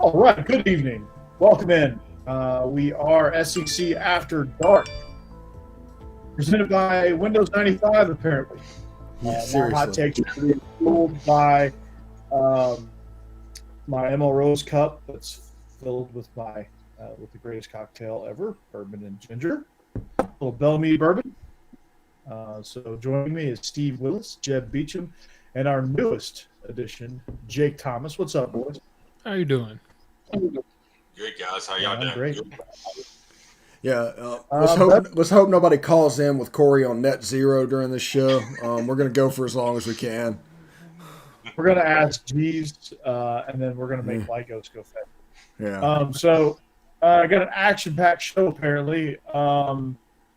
All right, good evening. Welcome in. We are SEC After Dark, presented by Windows 95, apparently. Yeah, My hot seriously. takes are being fueled by my ML Rose cup that's filled with the greatest cocktail ever, bourbon and ginger, a little Bellmead bourbon. So joining me is Steve Willis, Jeb Beecham, and our newest addition, Jake Thomas. What's up, boys? How you doing? Good guys, how y'all doing? Great. Yeah, let's hope nobody calls in with Corey on net zero during this show. We're gonna go for as long as we can. We're gonna ask G's, and then we're gonna make Lycos go fast. Yeah. So I got an action-packed show. Apparently,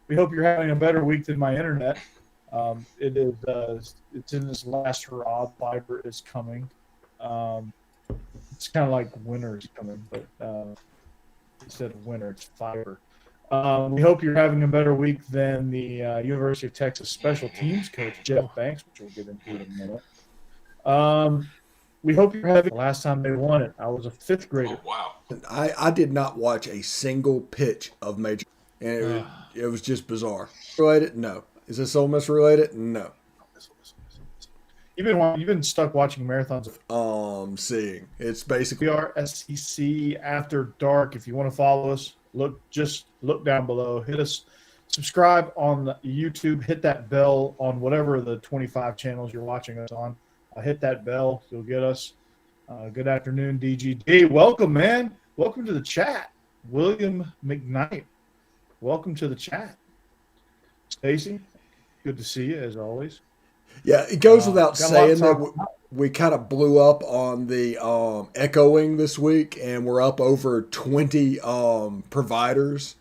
we hope you're having a better week than my internet. It is. It's in this last hurrah. Fiber is coming. It's kind of like winter is coming, but instead of winter, it's fiber. We hope you're having a better week than the University of Texas special teams coach, Jeff Banks, which we'll get into in a minute. We hope you're having the last time they won it. I was a fifth grader. Oh, wow. I did not watch a single pitch of Major, and it was just bizarre. Related? No. Is this Ole Miss related? No. You've been stuck watching marathons. Seeing it's basically We are SEC After Dark. If you want to follow us, look down below. Hit us, subscribe on the YouTube. Hit that bell on whatever the 25 channels you're watching us on. Hit that bell. You'll get us. Good afternoon, DGD. Welcome, man. Welcome to the chat. William McKnight. Welcome to the chat. Stacy, good to see you as always. Yeah, it goes without saying that we kind of blew up on the echoing this week, and we're up over 20 providers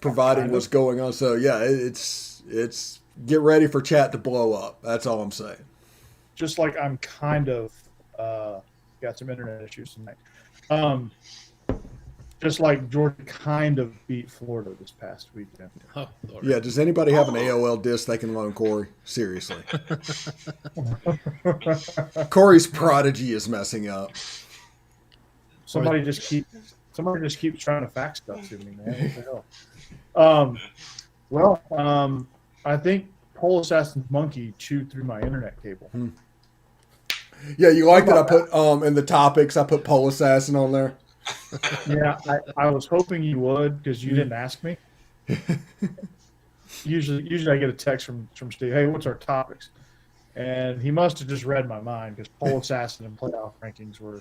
providing what's going on. So yeah, it's get ready for chat to blow up. That's all I'm saying. Just like I'm kind of got some internet issues tonight. Just like Georgia kind of beat Florida this past weekend. Oh, Lord. Yeah, does anybody have an AOL disc they can loan Corey? Seriously. Corey's prodigy is messing up. Somebody just keeps trying to fax stuff to me, man. What the hell? I think Pole Assassin's monkey chewed through my internet cable. Yeah, you like that I put in the topics, I put Pole Assassin on there? Yeah, I was hoping you would because you didn't ask me. Usually I get a text from Steve, hey, what's our topics? And he must have just read my mind because Pole Assassin and playoff rankings were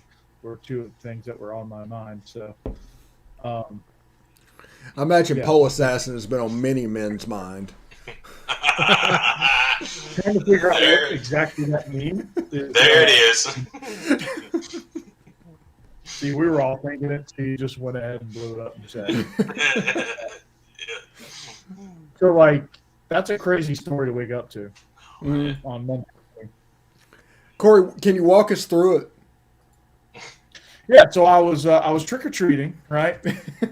two of the things that were on my mind. So I imagine Pole Assassin has been on many men's mind. Trying to figure out what exactly that means. There it is. See, we were all thinking it. Steve just went ahead and blew it up and said it. So, like, that's a crazy story to wake up to on Monday. Corey, can you walk us through it? Yeah, so I was trick or treating, right,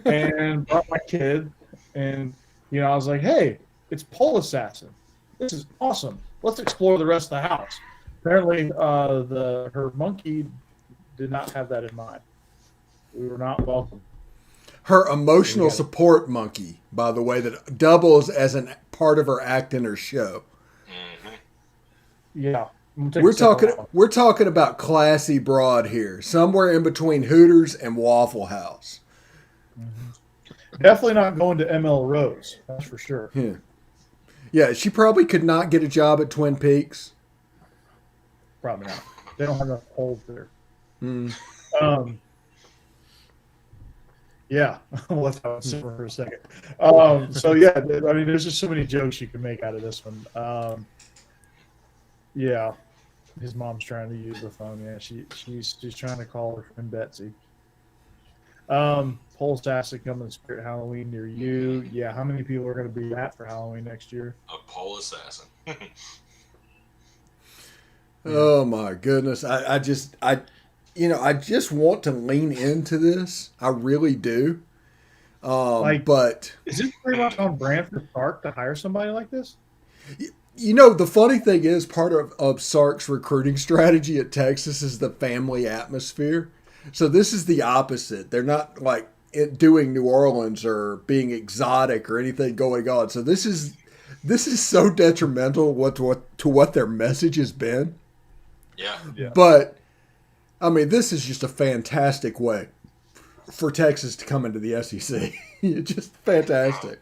and brought my kid, and I was like, hey, it's Pole Assassin. This is awesome. Let's explore the rest of the house. Apparently, her monkey did not have that in mind. We were not welcome. Her emotional support monkey, by the way, that doubles as a part of her act in her show. Yeah. We're talking about classy broad here, somewhere in between Hooters and Waffle House. Definitely not going to ML Rose, that's for sure. Yeah, she probably could not get a job at Twin Peaks. Probably not. They don't have enough holes there. Yeah, we'll let that simmer for a second. So yeah, I mean, there's just so many jokes you can make out of this one. Yeah, his mom's trying to use the phone. Yeah, she's trying to call her friend Betsy. Pole Assassin coming to Spirit Halloween near you. Yeah, how many people are going to be at for Halloween next year? A Pole Assassin. Oh my goodness! I just want to lean into this. I really do. But is it pretty much on brand for Sark to hire somebody like this? The funny thing is, part of Sark's recruiting strategy at Texas is the family atmosphere. So this is the opposite. They're not like doing New Orleans or being exotic or anything going on. So this is so detrimental to what their message has been. Yeah. But I mean, this is just a fantastic way for Texas to come into the SEC. It's just fantastic.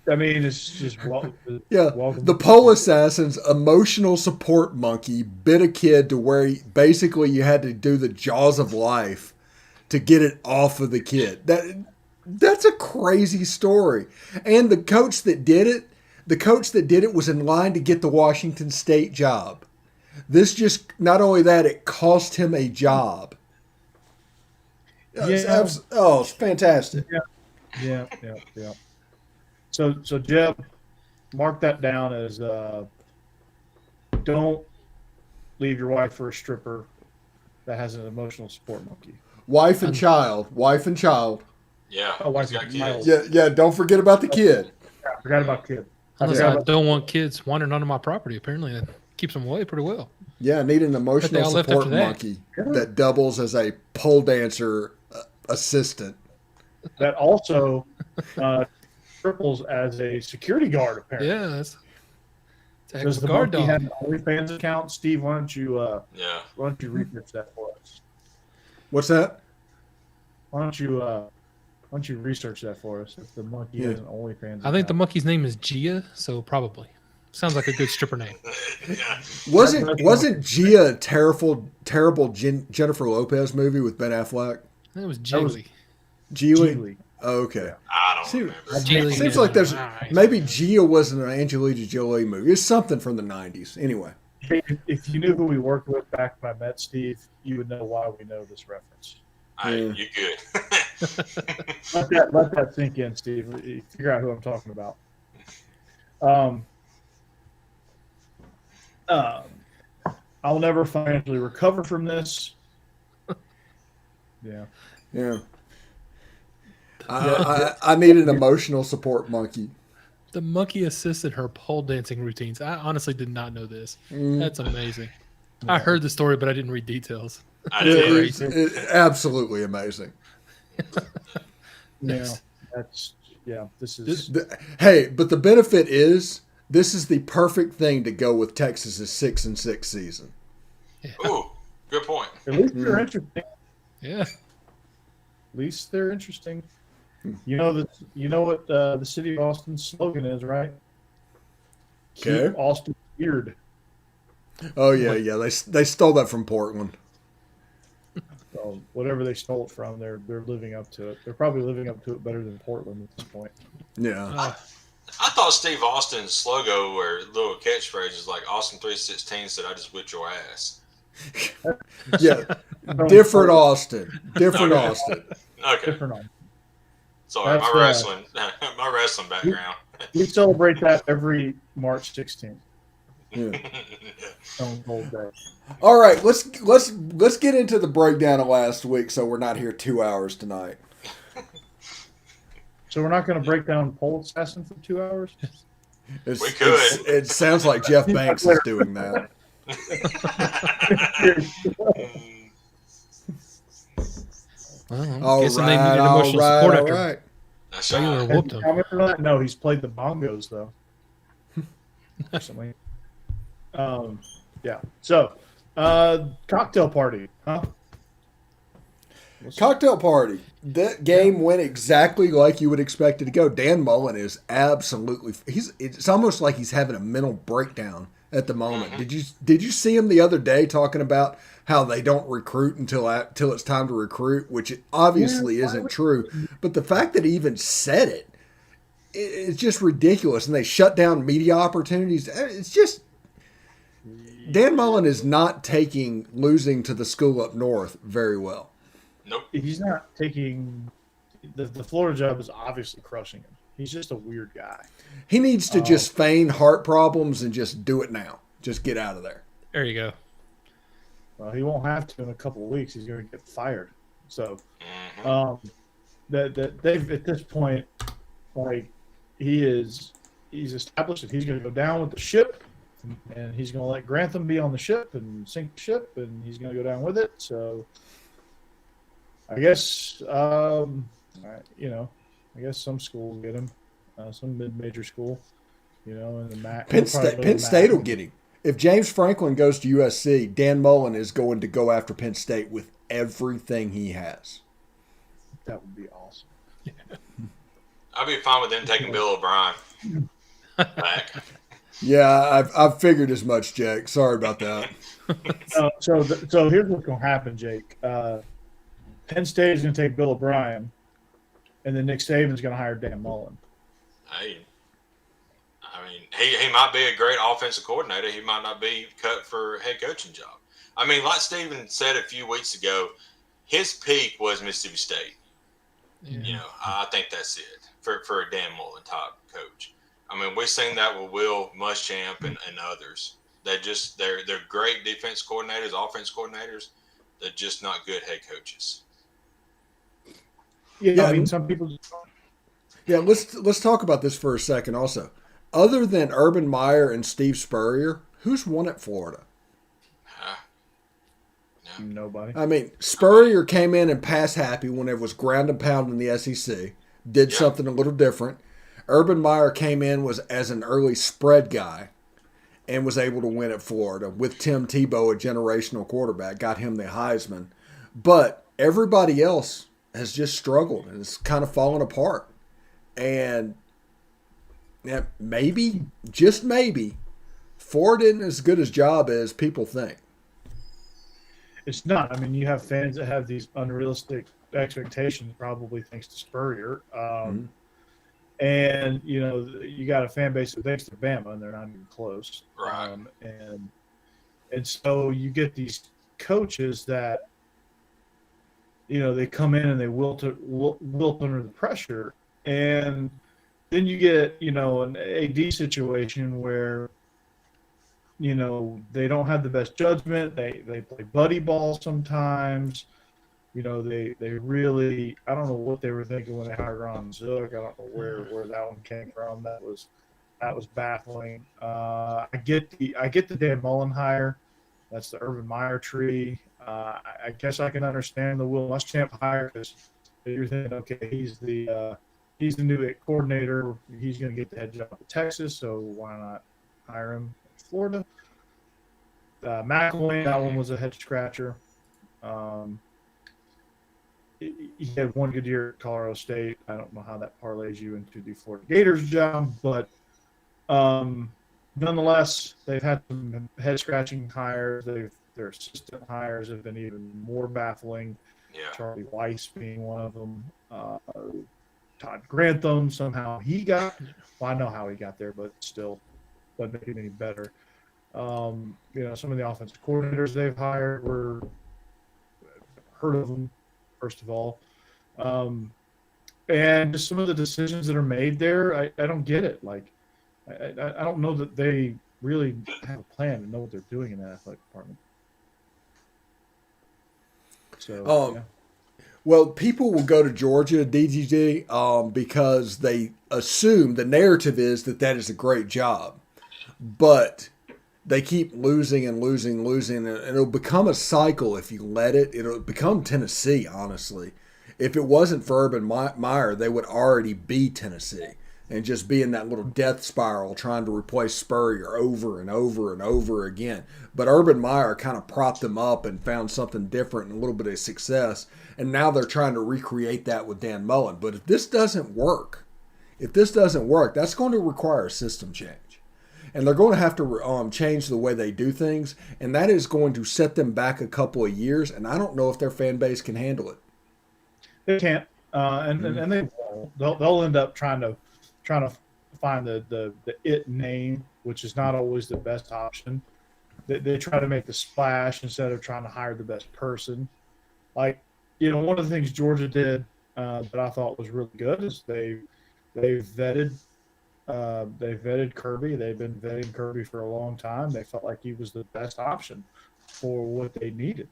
I mean, it's just welcome. The pole assassin's emotional support monkey bit a kid to where basically you had to do the jaws of life to get it off of the kid. That's a crazy story. And the coach that did it was in line to get the Washington State job. This just, not only that, it cost him a job. It's fantastic. Yeah. So Jeb, mark that down as don't leave your wife for a stripper that has an emotional support monkey. Wife and child. Yeah. Oh, wife he's got and kids. child. Yeah. Don't forget about the kid. I forgot about kid. Unless I don't want kids wandering onto my property. Apparently, that keeps them away pretty well. Yeah, I need an emotional support monkey that doubles as a pole dancer assistant. That also triples as a security guard, apparently. Yeah, that's Does the guard monkey dog. have an OnlyFans account? Steve, why don't you research that for us? What's that? Why don't you research that for us? If the monkey has an OnlyFans account. I think the monkey's name is Gia, so probably. Sounds like a good stripper name. Yeah. Wasn't Gia a terrible Jennifer Lopez movie with Ben Affleck? That was Geely. Geely? Oh, okay. I don't remember. Seems like there's maybe Gia wasn't an Angelina Jolie movie. It's something from the 90s. Anyway. If you knew who we worked with back when I met Steve, you would know why we know this reference. You're good. Let that sink in, Steve. Figure out who I'm talking about. I'll never financially recover from this. Yeah. I need an emotional support monkey. The monkey assisted her pole dancing routines. I honestly did not know this. That's amazing. I heard the story, but I didn't read details. It's absolutely amazing. This is. Hey, but the benefit is this is the perfect thing to go with Texas's 6-6 season. Yeah. Ooh, good point. At least they're interesting. Yeah. At least they're interesting. You know what the city of Austin's slogan is, right? Okay. Keep Austin weird. Oh yeah. They stole that from Portland. So whatever they stole it from, they're living up to it. They're probably living up to it better than Portland at this point. Yeah. I thought Steve Austin's slogan or little catchphrase is like Austin 316 said, "I just whipped your ass." Yeah. Different Austin. Okay. Different Austin. Sorry, That's my wrestling background. We celebrate that every March 16th. Yeah. Stone Cold Day. All right, let's get into the breakdown of last week, so we're not here 2 hours tonight. So we're not going to break down Pole Assassin for 2 hours? We could. It sounds like Jeff Banks is doing that. Well, All guessing they needed emotional support after right. That's Baylor right. whooped him. No, he's played the bongos though. Recently. Yeah. So, cocktail party, huh? Cocktail party. That game went exactly like you would expect it to go. Dan Mullen is absolutely. It's almost like he's having a mental breakdown at the moment. Mm-hmm. Did you see him the other day talking about how they don't recruit until it's time to recruit, which obviously isn't true. But the fact that he even said it's just ridiculous. And they shut down media opportunities. It's just Dan Mullen is not taking losing to the school up north very well. Nope. He's not taking the Florida job is obviously crushing him. He's just a weird guy. He needs to just feign heart problems and just do it now. Just get out of there. There you go. Well, he won't have to in a couple of weeks. He's going to get fired. So, that they've at this point, like he's established that he's going to go down with the ship, and he's going to let Grantham be on the ship and sink the ship, and he's going to go down with it. So, I guess I guess some schools get him, some mid-major school, in the MAC. Penn State will get him. If James Franklin goes to USC, Dan Mullen is going to go after Penn State with everything he has. That would be awesome. I'd be fine with them taking Bill O'Brien back. Yeah, I've figured as much, Jake. Sorry about that. So here's what's going to happen, Jake. Penn State is going to take Bill O'Brien, and then Nick Saban's going to hire Dan Mullen. Hey, I mean, he might be a great offensive coordinator. He might not be cut for a head coaching job. I mean, like Steven said a few weeks ago, his peak was Mississippi State. Yeah. I think that's it for a Dan Mullen type coach. I mean, we've seen that with Will Muschamp and others. They're great defense coordinators, offense coordinators. They're just not good head coaches. Yeah, I mean, some people. Yeah, let's talk about this for a second. Also, other than Urban Meyer and Steve Spurrier, who's won at Florida? No. Nobody. I mean, Spurrier came in and pass happy when it was ground and pound in the SEC. Did something a little different. Urban Meyer came in was as an early spread guy and was able to win at Florida with Tim Tebow, a generational quarterback, got him the Heisman. But everybody else has just struggled and it's kind of fallen apart. And maybe, just maybe, Ford isn't as good a job as people think. It's not. I mean, you have fans that have these unrealistic expectations, probably thanks to Spurrier. And, you got a fan base that thinks they're Bama, and they're not even close. Right. And so you get these coaches that, they come in and they wilt under the pressure. And then you get, an AD situation where, they don't have the best judgment. They play buddy ball sometimes. They really, I don't know what they were thinking when they hired Ron Zook. I don't know where that one came from. That was baffling. I get the Dan Mullen hire. That's the Urban Meyer tree. I guess I can understand the Will Muschamp hire because you're thinking, okay, he's the new coordinator. He's going to get the head job at Texas, so why not hire him in Florida? McElwain, that one was a head scratcher. He had one good year at Colorado State. I don't know how that parlays you into the Florida Gators job, but nonetheless, they've had some head-scratching hires. Their assistant hires have been even more baffling. Yeah. Charlie Weiss being one of them. Todd Grantham, somehow he got – well, I know how he got there, but still doesn't make it any better. Some of the offensive coordinators they've hired were – heard of them, first of all. And just some of the decisions that are made there, I don't get it. Like, I don't know that they really have a plan and know what they're doing in that athletic department. So, yeah. Well, people will go to Georgia, DGD, because they assume the narrative is that is a great job. But they keep losing and losing and losing, and it'll become a cycle if you let it. It'll become Tennessee, honestly. If it wasn't for Urban Meyer, they would already be Tennessee and just be in that little death spiral trying to replace Spurrier over and over and over again. But Urban Meyer kind of propped them up and found something different and a little bit of success, and now they're trying to recreate that with Dan Mullen. But if this doesn't work, that's going to require a system change. And they're going to have to change the way they do things, and that is going to set them back a couple of years, and I don't know if their fan base can handle it. They can't, and they won't. They'll end up trying to find the it name, which is not always the best option. They try to make the splash instead of trying to hire the best person. Like, one of the things Georgia did that I thought was really good is they vetted Kirby. They've been vetting Kirby for a long time. They felt like he was the best option for what they needed.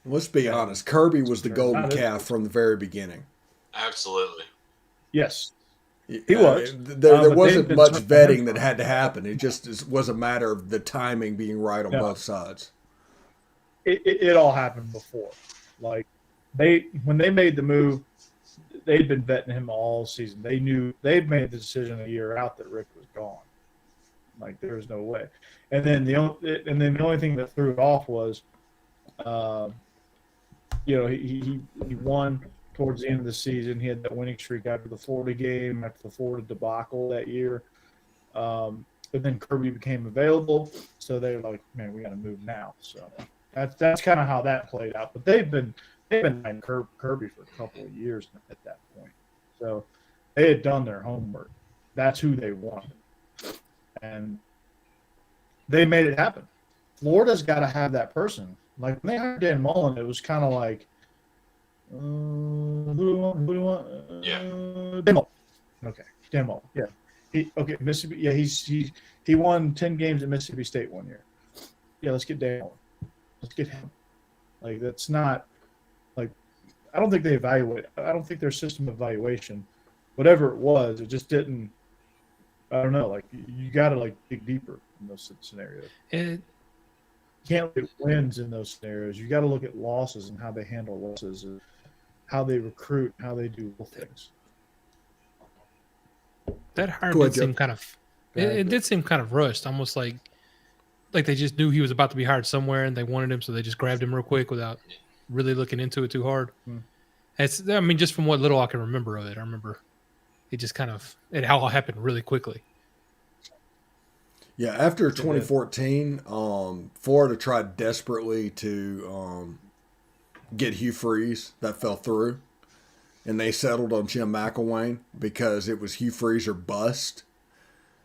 Let's be honest. Kirby was the golden calf from the very beginning. Absolutely. Yes, he was. There wasn't much vetting that had to happen. It just was a matter of the timing being right on both sides. It all happened before. Like, when they made the move, they'd been vetting him all season. They knew they'd made the decision a year out that Rick was gone. Like there was no way. And then the only thing that threw it off was, he won towards the end of the season. He had that winning streak after the Florida game, after the Florida debacle that year. But then Kirby became available, so they were like, "Man, we got to move now." So that's kind of how that played out. But they've been eyeing Kirby for a couple of years at that point, so they had done their homework. That's who they wanted, and they made it happen. Florida's got to have that person. Like when they hired Dan Mullen, it was kind of like, who do we want? Dan Mullen. Okay, Dan Mullen. Yeah. Mississippi. Yeah, he won 10 games at Mississippi State one year. Yeah, let's get Dan Mullen. Let's get him. Like that's not like I don't think they evaluate. I don't think their system of evaluation, whatever it was, it just didn't. I don't know. Like you got to like dig deeper in those scenarios. You can't look at wins in those scenarios. You got to look at losses and how they handle losses, and how they recruit, how they do things. That hire did seem kind of. It did seem kind of rushed, almost like they just knew he was about to be hired somewhere and they wanted him, so they just grabbed him real quick without really looking into it too hard. Just from what little I can remember of it, I remember it just it all happened really quickly. Yeah, after 2014, Florida tried desperately to get Hugh Freeze. That fell through. And they settled on Jim McElwain because it was Hugh Freeze or bust.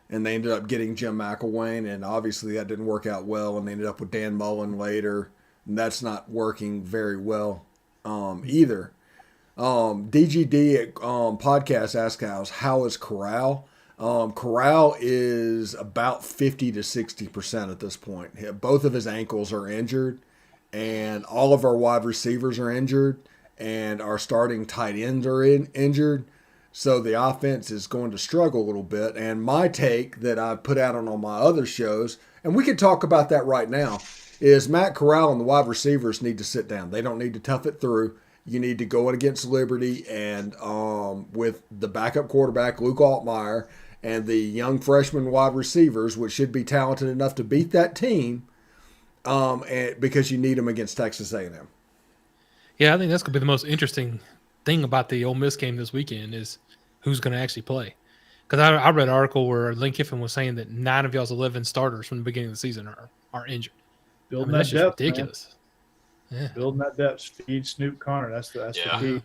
And they ended up getting Jim McElwain, and obviously that didn't work out well, and they ended up with Dan Mullen later, and that's not working very well either. DGD podcast asked us, how is Corral? Corral is about 50 to 60% at this point. Both of his ankles are injured, and all of our wide receivers are injured, and our starting tight ends are injured. So the offense is going to struggle a little bit. And my take that I put out on all my other shows, and we could talk about that right now, is Matt Corral and the wide receivers need to sit down. They don't need to tough it through. You need to go in against Liberty and with the backup quarterback, Luke Altmaier, and the young freshman wide receivers, which should be talented enough to beat that team, and because you need them against Texas A&M. Yeah, I think that's going to be the most interesting thing about the Ole Miss game this weekend is who's going to actually play. Because I read an article where Lane Kiffin was saying that 9 of y'all's 11 starters from the beginning of the season are injured. Building that's that depth, just ridiculous. Yeah. Building that depth. Feed Snoop Connor. That's the key.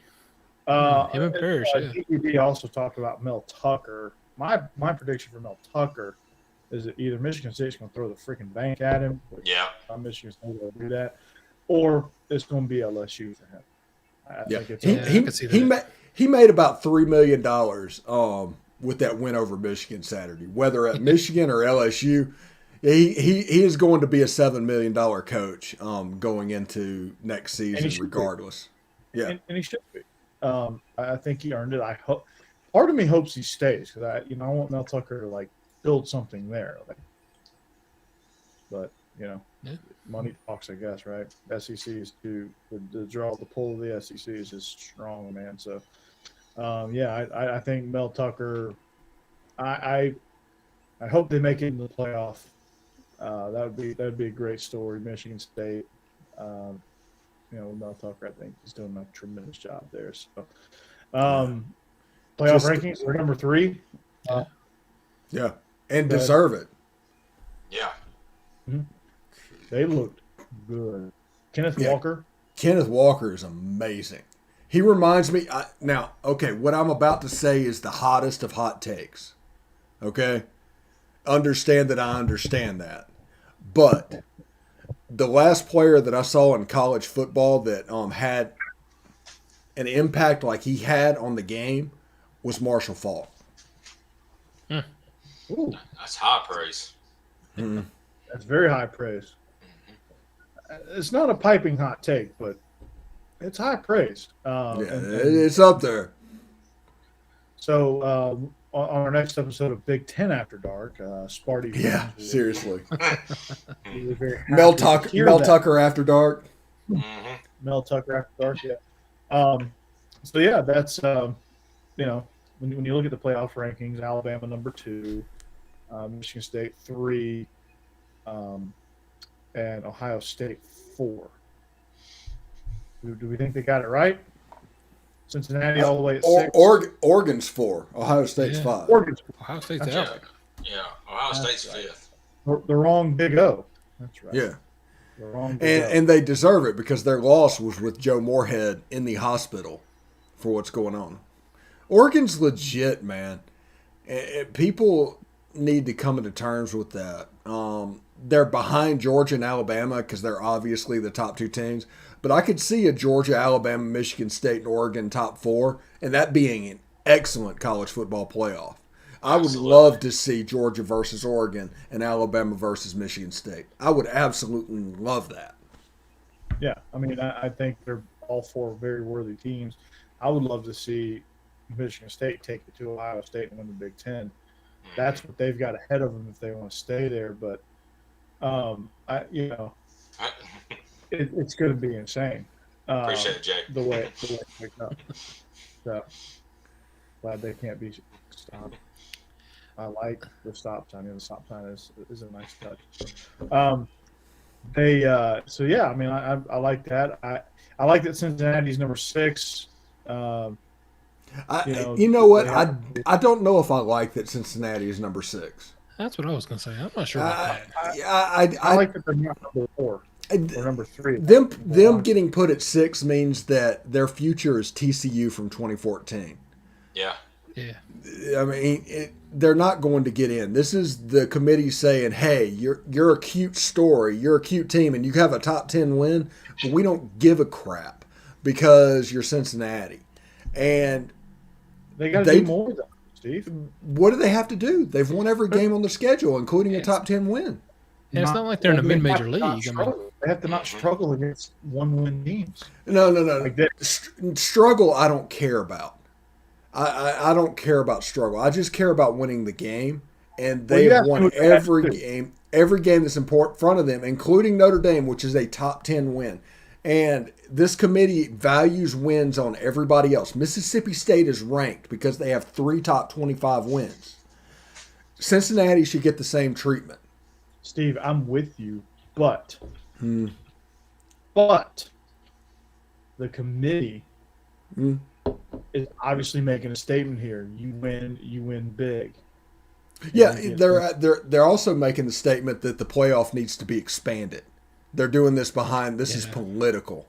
Him and Parrish. DPD also talked about Mel Tucker. My prediction for Mel Tucker is that either Michigan State's going to throw the freaking bank at him. Michigan State will do that. Or it's going to be LSU for him. He made about $3 million with that win over Michigan Saturday. Whether at Michigan or LSU, he is going to be a $7 million coach going into next season, regardless. And he should be. I think he earned it. I hope. Part of me hopes he stays because I want Mel Tucker to build something there. But money talks, I guess, right? SEC is the pull of the SEC is just strong, man. So, I think Mel Tucker. I hope they make it in the playoff. That would be a great story. Michigan State, Mel Tucker, I think he's doing a tremendous job there. So, playoff rankings, we're number 3. And deserve it. Yeah. Mm-hmm. They looked good. Kenneth Walker. Kenneth Walker is amazing. He reminds me what I'm about to say is the hottest of hot takes. Okay? Understand that I understand that. But the last player that I saw in college football that had an impact like he had on the game was Marshall Faulk. Ooh. That's high praise. Mm-hmm. That's very high praise. It's not a piping hot take, but it's high praise. It's up there. So on our next episode of Big Ten After Dark, Sparty. Yeah, seriously. Very Mel Tucker After Dark. Mm-hmm. Mel Tucker After Dark, yeah. So yeah, that's when you look at the playoff rankings, Alabama number 2, Michigan State 3, and Ohio State 4. Do we think they got it right? Cincinnati all the way at 6. Oregon's 4. Ohio State's 5. Oregon's 4. Ohio State's That's out. right. Yeah. Ohio State's That's right. 5th. The wrong Big O. That's right. Yeah. The wrong Big O. And they deserve it because their loss was with Joe Moorhead in the hospital for what's going on. Oregon's legit, man. People need to come into terms with that. They're behind Georgia and Alabama because they're obviously the top 2 teams. But I could see a Georgia, Alabama, Michigan State, and Oregon top 4, and that being an excellent college football playoff. I would love to see Georgia versus Oregon and Alabama versus Michigan State. I would absolutely love that. Yeah, I mean, I think they're all 4 very worthy teams. I would love to see Michigan State take it to Ohio State and win the Big Ten. That's what they've got ahead of them if they want to stay there. But, it's going to be insane. Appreciate it, Jay. The way it picked up. So glad they can't be stopped. I like the stop sign. The stop sign is a nice touch. So yeah, I mean, I like that. I like that Cincinnati's number 6. You know what? I don't know if I like that Cincinnati is number 6. That's what I was going to say. I'm not sure about that. I like that they're not number 4 or number 3. Them getting put at 6 means that their future is TCU from 2014. Yeah. Yeah. I mean, they're not going to get in. This is the committee saying, "Hey, you're a cute story. You're a cute team, and you have a top 10 win, but we don't give a crap because you're Cincinnati." And they got to do more though, Steve. What do they have to do? They've won every game on the schedule, including a top 10 win. And it's not like they're in a mid-major league. They have to not struggle against 1-win teams. No. Like struggle, I don't care about. I don't care about struggle. I just care about winning the game, and they've won every game that's in front of them, including Notre Dame, which is a top 10 win. And this committee values wins on everybody else. Mississippi State is ranked because they have 3 top 25 wins. Cincinnati should get the same treatment. Steve, I'm with you, but the committee is obviously making a statement here. You win big. Yeah, they're also making the statement that the playoff needs to be expanded. They're doing this is political.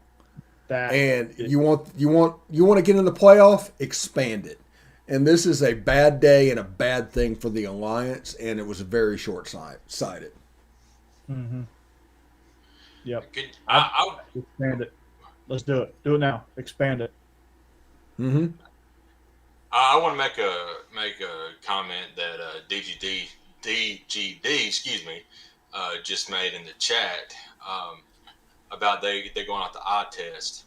You want to get in the playoff, expand it. And this is a bad day and a bad thing for the alliance, and it was very short-sighted. Mm-hmm. Yep. I'll expand it. Let's do it. Do it now. Expand it. Mm-hmm. I want to make a comment that DGD, just made in the chat about they're going out the eye test.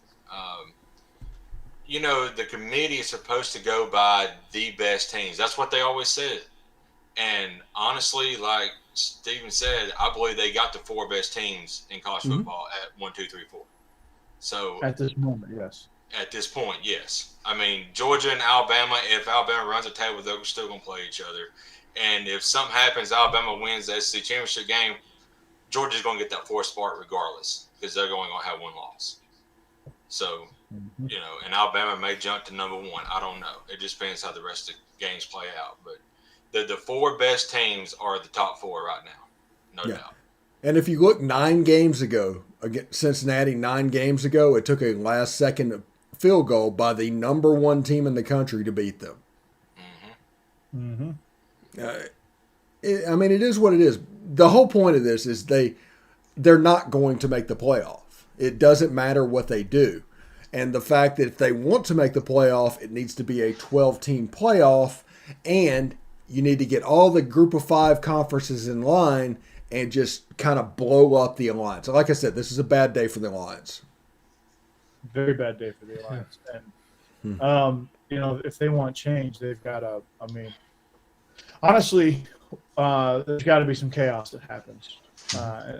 The committee is supposed to go by the best teams. That's what they always said. And honestly, like Steven said, I believe they got the 4 best teams in college football at 1, 2, 3, 4. So at this moment, yes. At this point, yes. I mean, Georgia and Alabama, if Alabama runs a table, they're still going to play each other. And if something happens, Alabama wins the SEC championship game, Georgia's going to get that 4th spot regardless because they're going to have 1 loss. So, and Alabama may jump to number 1. I don't know. It just depends how the rest of the games play out. But the 4 best teams are the top 4 right now. No doubt. And if you look 9 games ago, against Cincinnati 9 games ago, it took a last-second field goal by the number 1 team in the country to beat them. Mm-hmm. I mean, it is what it is. The whole point of this is they're not going to make the playoff. It doesn't matter what they do. And the fact that if they want to make the playoff, it needs to be a 12-team playoff, and you need to get all the group of 5 conferences in line and just kind of blow up the alliance. So like I said, this is a bad day for the alliance. Very bad day for the alliance. And, if they want change, they've got to, honestly, there's got to be some chaos that happens.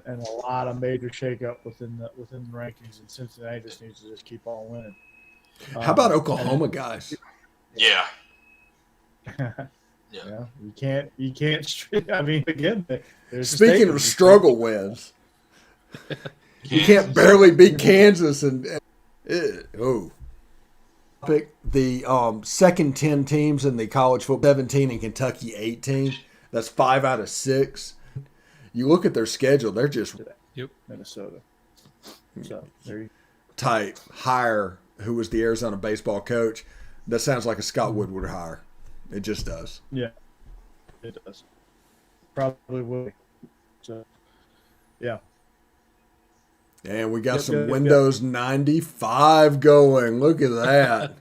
And a lot of major shakeup within the rankings, and Cincinnati just needs to just keep on winning. How about Oklahoma guys? Yeah. Yeah, you can't. I mean, again, speaking of struggle wins, you can't barely beat Kansas the second 10 teams in the college football, 17 and Kentucky 18. That's 5 out of 6. You look at their schedule; they're just Minnesota. So there you type hire who was the Arizona baseball coach. That sounds like a Scott Woodward hire. It just does. Yeah, it does. Probably will. So, yeah. And we got some Windows 95 going. Look at that.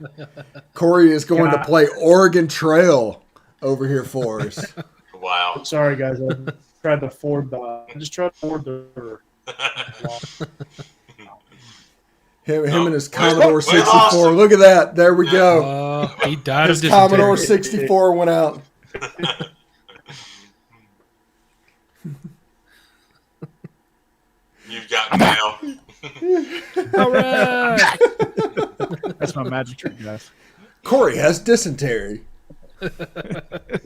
Corey is going to play Oregon Trail over here for us. Wow. Sorry, guys. I tried to forward the. I just tried to forward the. Him and his Commodore 64. Look at that. There we go. He died his Commodore 64 went out. You've got mail. All right. That's my magic trick, guys. Corey has dysentery.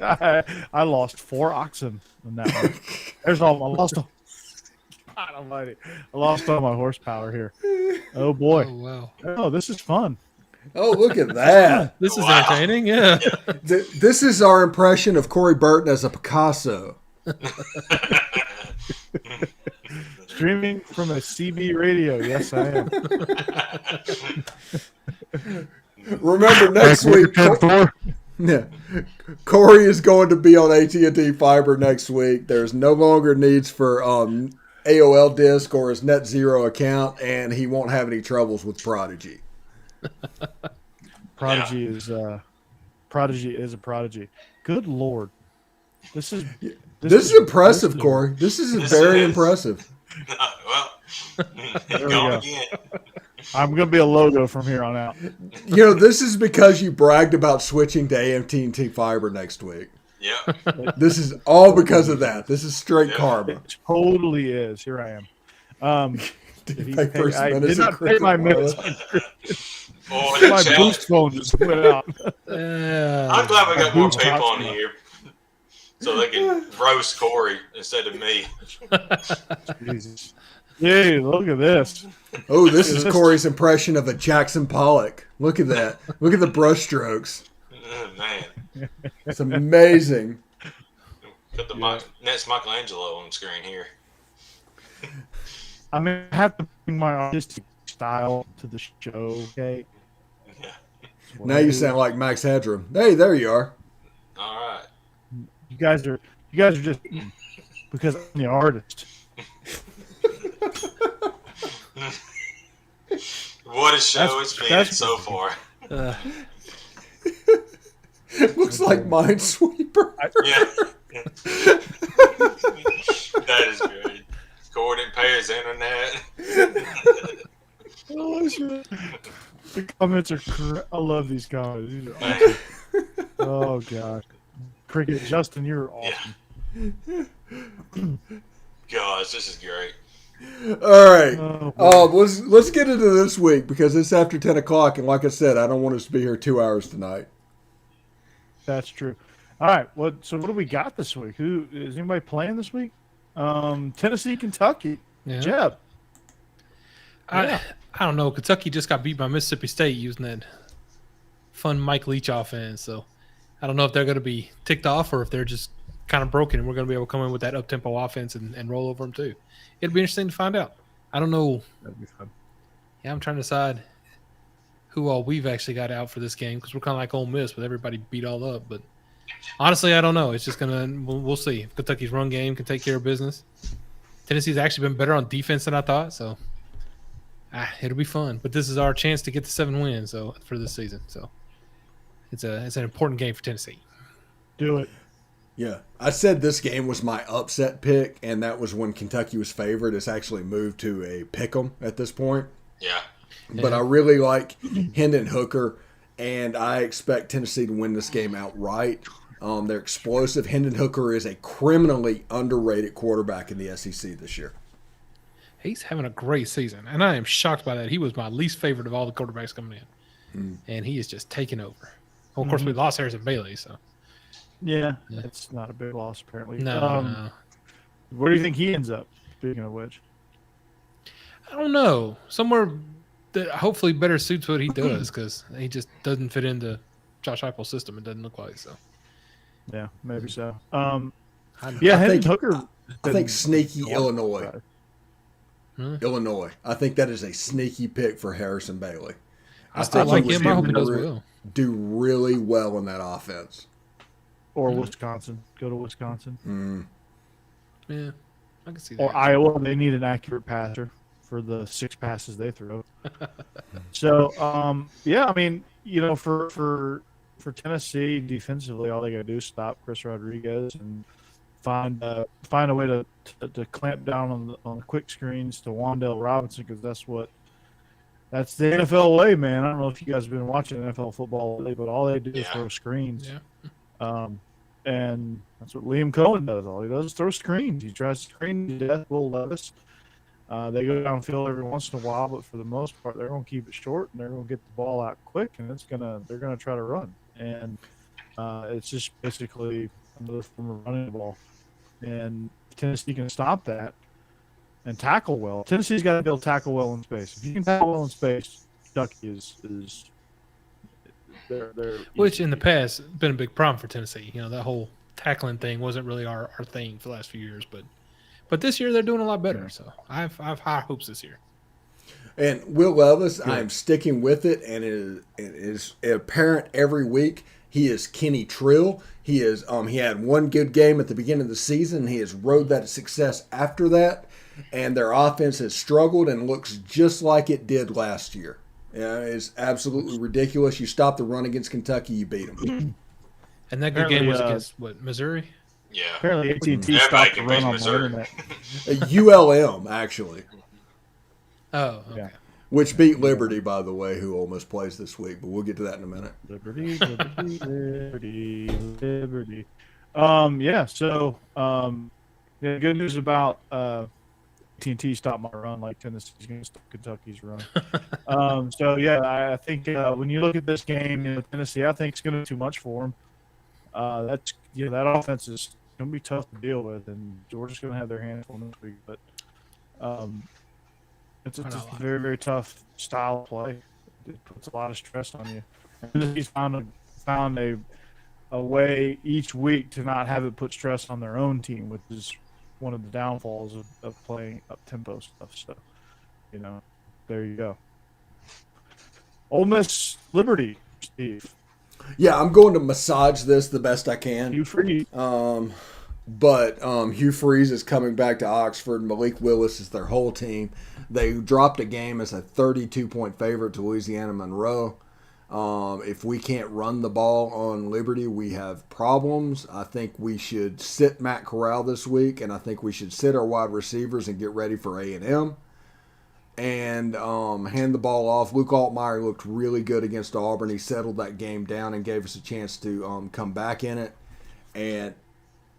I lost 4 oxen in that one. There's all I lost. God almighty. I lost all my horsepower here. Oh boy. Oh, wow. Oh, this is fun. Oh, look at that. This is entertaining. Yeah. This is our impression of Corey Burton as a Picasso. Streaming from a CB radio. Yes, I am. Remember next week. Corey is going to be on AT&T Fiber next week. There's no longer needs for AOL Disk or his Net Zero account, and he won't have any troubles with Prodigy. Prodigy is a prodigy. Good Lord, this is impressive, Corey. This is very impressive. Well, there we go go. again. I'm going to be a logo from here on out. You know, this is because you bragged about switching to AT&T Fiber next week. Yep. This is all because of that. This is straight karma. It totally is. Here I am. I did not pay my minutes. Boy, My boost phone just went out. I'm glad we got more people on here so they can roast Corey instead of me. Jesus. Hey, look at this. Oh, this is Corey's impression of a Jackson Pollock. Look at that. Look at the brush strokes. Man. It's amazing. Put the next Michelangelo on the screen here. I mean, I have to bring my artistic style to the show, okay? Yeah. Now you sound like Max Headroom. Hey, there you are. All right. You guys are just because I'm the artist. What a show it's been so far. Looks like Minesweeper. Yeah. That is good. Corey didn't pay his internet. The comments are I love these comments. These are awesome. Oh, God. Cricket, Justin, you're awesome. Yeah. Gosh, this is great. All right. Let's get into this week because it's after 10 o'clock. And like I said, I don't want us to be here 2 hours tonight. That's true. All right. So what do we got this week? Who is anybody playing this week? Tennessee, Kentucky. Yeah. Jeb. I don't know. Kentucky just got beat by Mississippi State using that fun Mike Leach offense. So I don't know if they're going to be ticked off or if they're just kind of broken and we're going to be able to come in with that up-tempo offense and roll over them too. It'll be interesting to find out. I don't know. That'd be fun. Yeah, I'm trying to decide who all we've actually got out for this game because we're kind of like Ole Miss with everybody beat all up. But honestly, I don't know. It's just we'll see. If Kentucky's run game can take care of business. Tennessee's actually been better on defense than I thought, so it'll be fun. But this is our chance to get to 7 wins for this season. So it's an important game for Tennessee. Do it. Yeah. I said this game was my upset pick, and that was when Kentucky was favored. It's actually moved to a pick 'em at this point. Yeah. But I really like Hendon Hooker, and I expect Tennessee to win this game outright. They're explosive. Hendon Hooker is a criminally underrated quarterback in the SEC this year. He's having a great season, and I am shocked by that. He was my least favorite of all the quarterbacks coming in. and he is just taking over. Well, of course, we lost Harrison Bailey, so yeah, it's not a big loss apparently. No. Where do you think he ends up? Speaking of which, I don't know. Somewhere that hopefully better suits what he does, because he just doesn't fit into Josh Heupel's system. It doesn't look like so. Yeah, maybe so. I think Hooker. I think sneaky Illinois. Huh? Illinois. I think that is a sneaky pick for Harrison Bailey. I still like him. I hope he does well. Do really well in that offense. Or Wisconsin. Go to Wisconsin. Yeah, I can see that. Or Iowa. They need an accurate passer for the 6 passes they throw. So, yeah, I mean, for Tennessee defensively, all they got to do is stop Chris Rodriguez and find a way to clamp down on the quick screens to Wan'Dale Robinson, because that's the NFL way, man. I don't know if you guys have been watching NFL football lately, but all they do is throw screens. Yeah. And that's what Liam Cohen does. All he does is throw screens. He tries to screen to death Will Levis. They go downfield every once in a while, but for the most part, they're going to keep it short and they're going to get the ball out quick, and they're going to try to run. And it's just basically another form of running the ball. And Tennessee can stop that and tackle well. Tennessee's got to be able to tackle well in space. If you can tackle well in space, Kentucky is they're which in the past been a big problem for Tennessee. That whole tackling thing wasn't really our thing for the last few years, but this year they're doing a lot better. So I have high hopes this year. And Will Levis, I am sticking with it, and it is apparent every week. He is Kenny Trill. He had one good game at the beginning of the season. He has rode that success after that, and their offense has struggled and looks just like it did last year. Yeah, it's absolutely ridiculous. You stop the run against Kentucky, you beat them. And that good game was against Missouri? Yeah. Apparently AT&T stopped the run on the internet. ULM, actually. Oh, okay. Yeah. Which beat Liberty, by the way, who almost plays this week, but we'll get to that in a minute. Liberty. Yeah, so good news about AT&T stopped my run like Tennessee's going to stop Kentucky's run. So, yeah, I think when you look at this game, Tennessee, I think it's going to be too much for them. That offense is going to be tough to deal with, and Georgia's going to have their hands full this week. But it's a very, very tough style of play. It puts a lot of stress on you. And he's found a way each week to not have it put stress on their own team, which is one of the downfalls of playing up-tempo stuff. So, there you go. Ole Miss Liberty, Steve. Yeah, I'm going to massage this the best I can. Hugh Freeze. But Hugh Freeze is coming back to Oxford. Malik Willis is their whole team. They dropped a game as a 32-point favorite to Louisiana Monroe. If we can't run the ball on Liberty, we have problems. I think we should sit Matt Corral this week, and I think we should sit our wide receivers and get ready for A&M. And hand the ball off. Luke Altmaier looked really good against Auburn. He settled that game down and gave us a chance to come back in it. And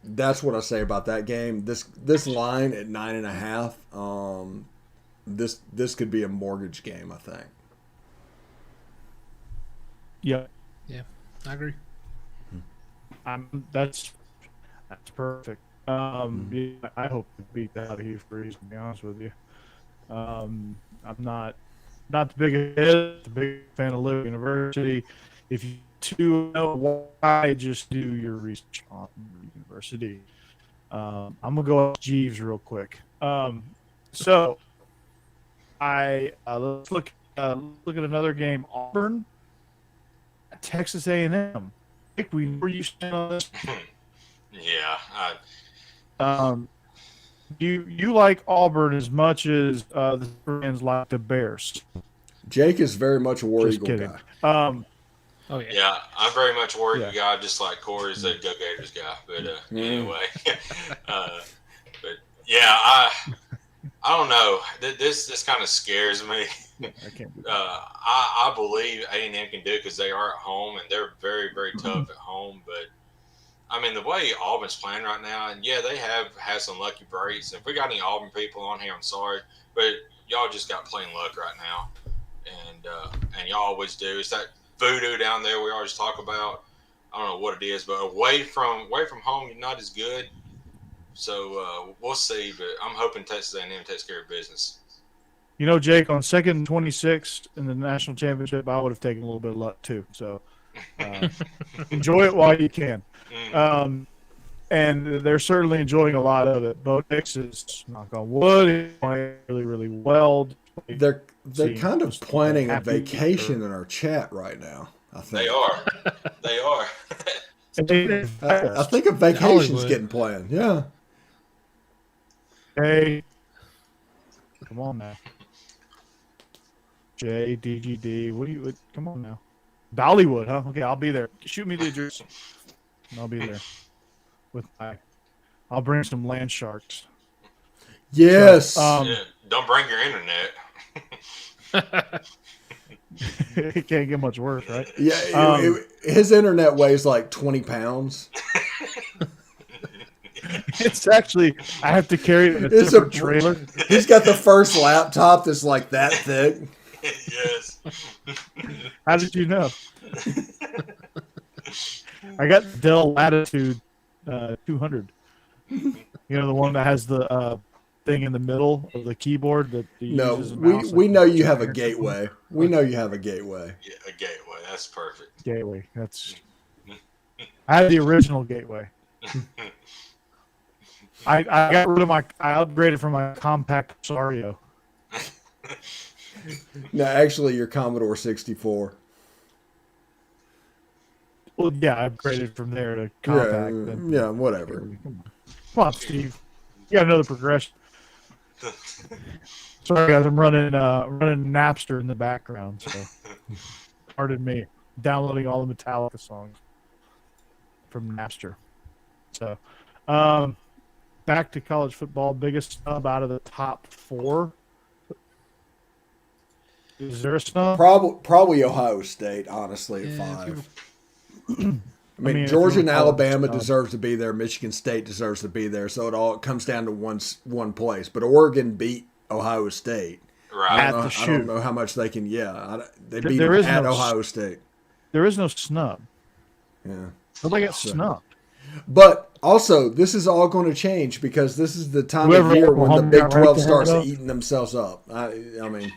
that's what I say about that game. This line at 9.5. This could be a mortgage game, I think. Yeah, I agree. That's perfect. I hope to beat that out of Hugh Freeze, to be honest with you. I'm not the biggest fan of Liberty University. If you know why, just do your research on the university. I'm gonna go off Jeeves real quick. So let's look at another game. Auburn, Texas A&M. Where you stand on this? Yeah. You like Auburn as much as the fans like the Bears. Jake is very much a War Just Eagle kidding. guy. Oh yeah. Yeah, I'm very much a War Eagle guy, just like Corey's a Go Gators guy. But anyway, but yeah, I don't know. This kind of scares me. I can't do that. I believe A&M can do it because they are at home and they're very, very tough at home. But I mean, the way Auburn's playing right now, and yeah, they have had some lucky breaks. If we got any Auburn people on here, I'm sorry, but y'all just got plain luck right now. and y'all always do. It's that voodoo down there we always talk about. I don't know what it is, but away from home, you're not as good. So we'll see, but I'm hoping Texas A&M takes care of business. You know, Jake, on 2nd and 26 in the national championship, I would have taken a little bit of luck too. So enjoy it while you can. And they're certainly enjoying a lot of it. Bo Nix is, knock on wood, he's playing really, really well. They're kind of planning a vacation in our chat right now, I think. They are. I think a vacation's getting planned. Yeah. Hey, come on now. JDGD, what do you? Come on now. Dollywood, huh? Okay, I'll be there. Shoot me the address. I'll be there with I'll bring some land sharks. Yes. So, don't bring your internet. It can't get much worse, right? Yeah. His internet weighs like 20 pounds. It's actually, I have to carry it in a different trailer. He's got the first laptop that's like that thick. Yes. How did you know? I got Dell Latitude 200. You know, the one that has the thing in the middle of the keyboard that we know you have a gateway. We know you have a gateway. Yeah, a gateway. That's perfect. Gateway. I had the original gateway. I got rid of I upgraded from my compact Sario. No, actually, your Commodore 64. Well, yeah, I upgraded from there to compact. Yeah, whatever. Come on, Steve. You got another progression. Sorry, guys. I'm running Napster in the background, so pardon me. Downloading all the Metallica songs from Napster. So, back to college football. Biggest snub out of the top 4. Is there a snub? Probably Ohio State, honestly, at 5. I mean, Georgia and Alabama deserves to be there. Michigan State deserves to be there. So it comes down to one place. But Oregon beat Ohio State. Right. I don't know how much they can. Yeah, they beat them at Ohio State. There is no snub. Yeah, but they got snubbed. But also, this is all going to change because this is the time of year when the Big 12 starts eating themselves up. I mean,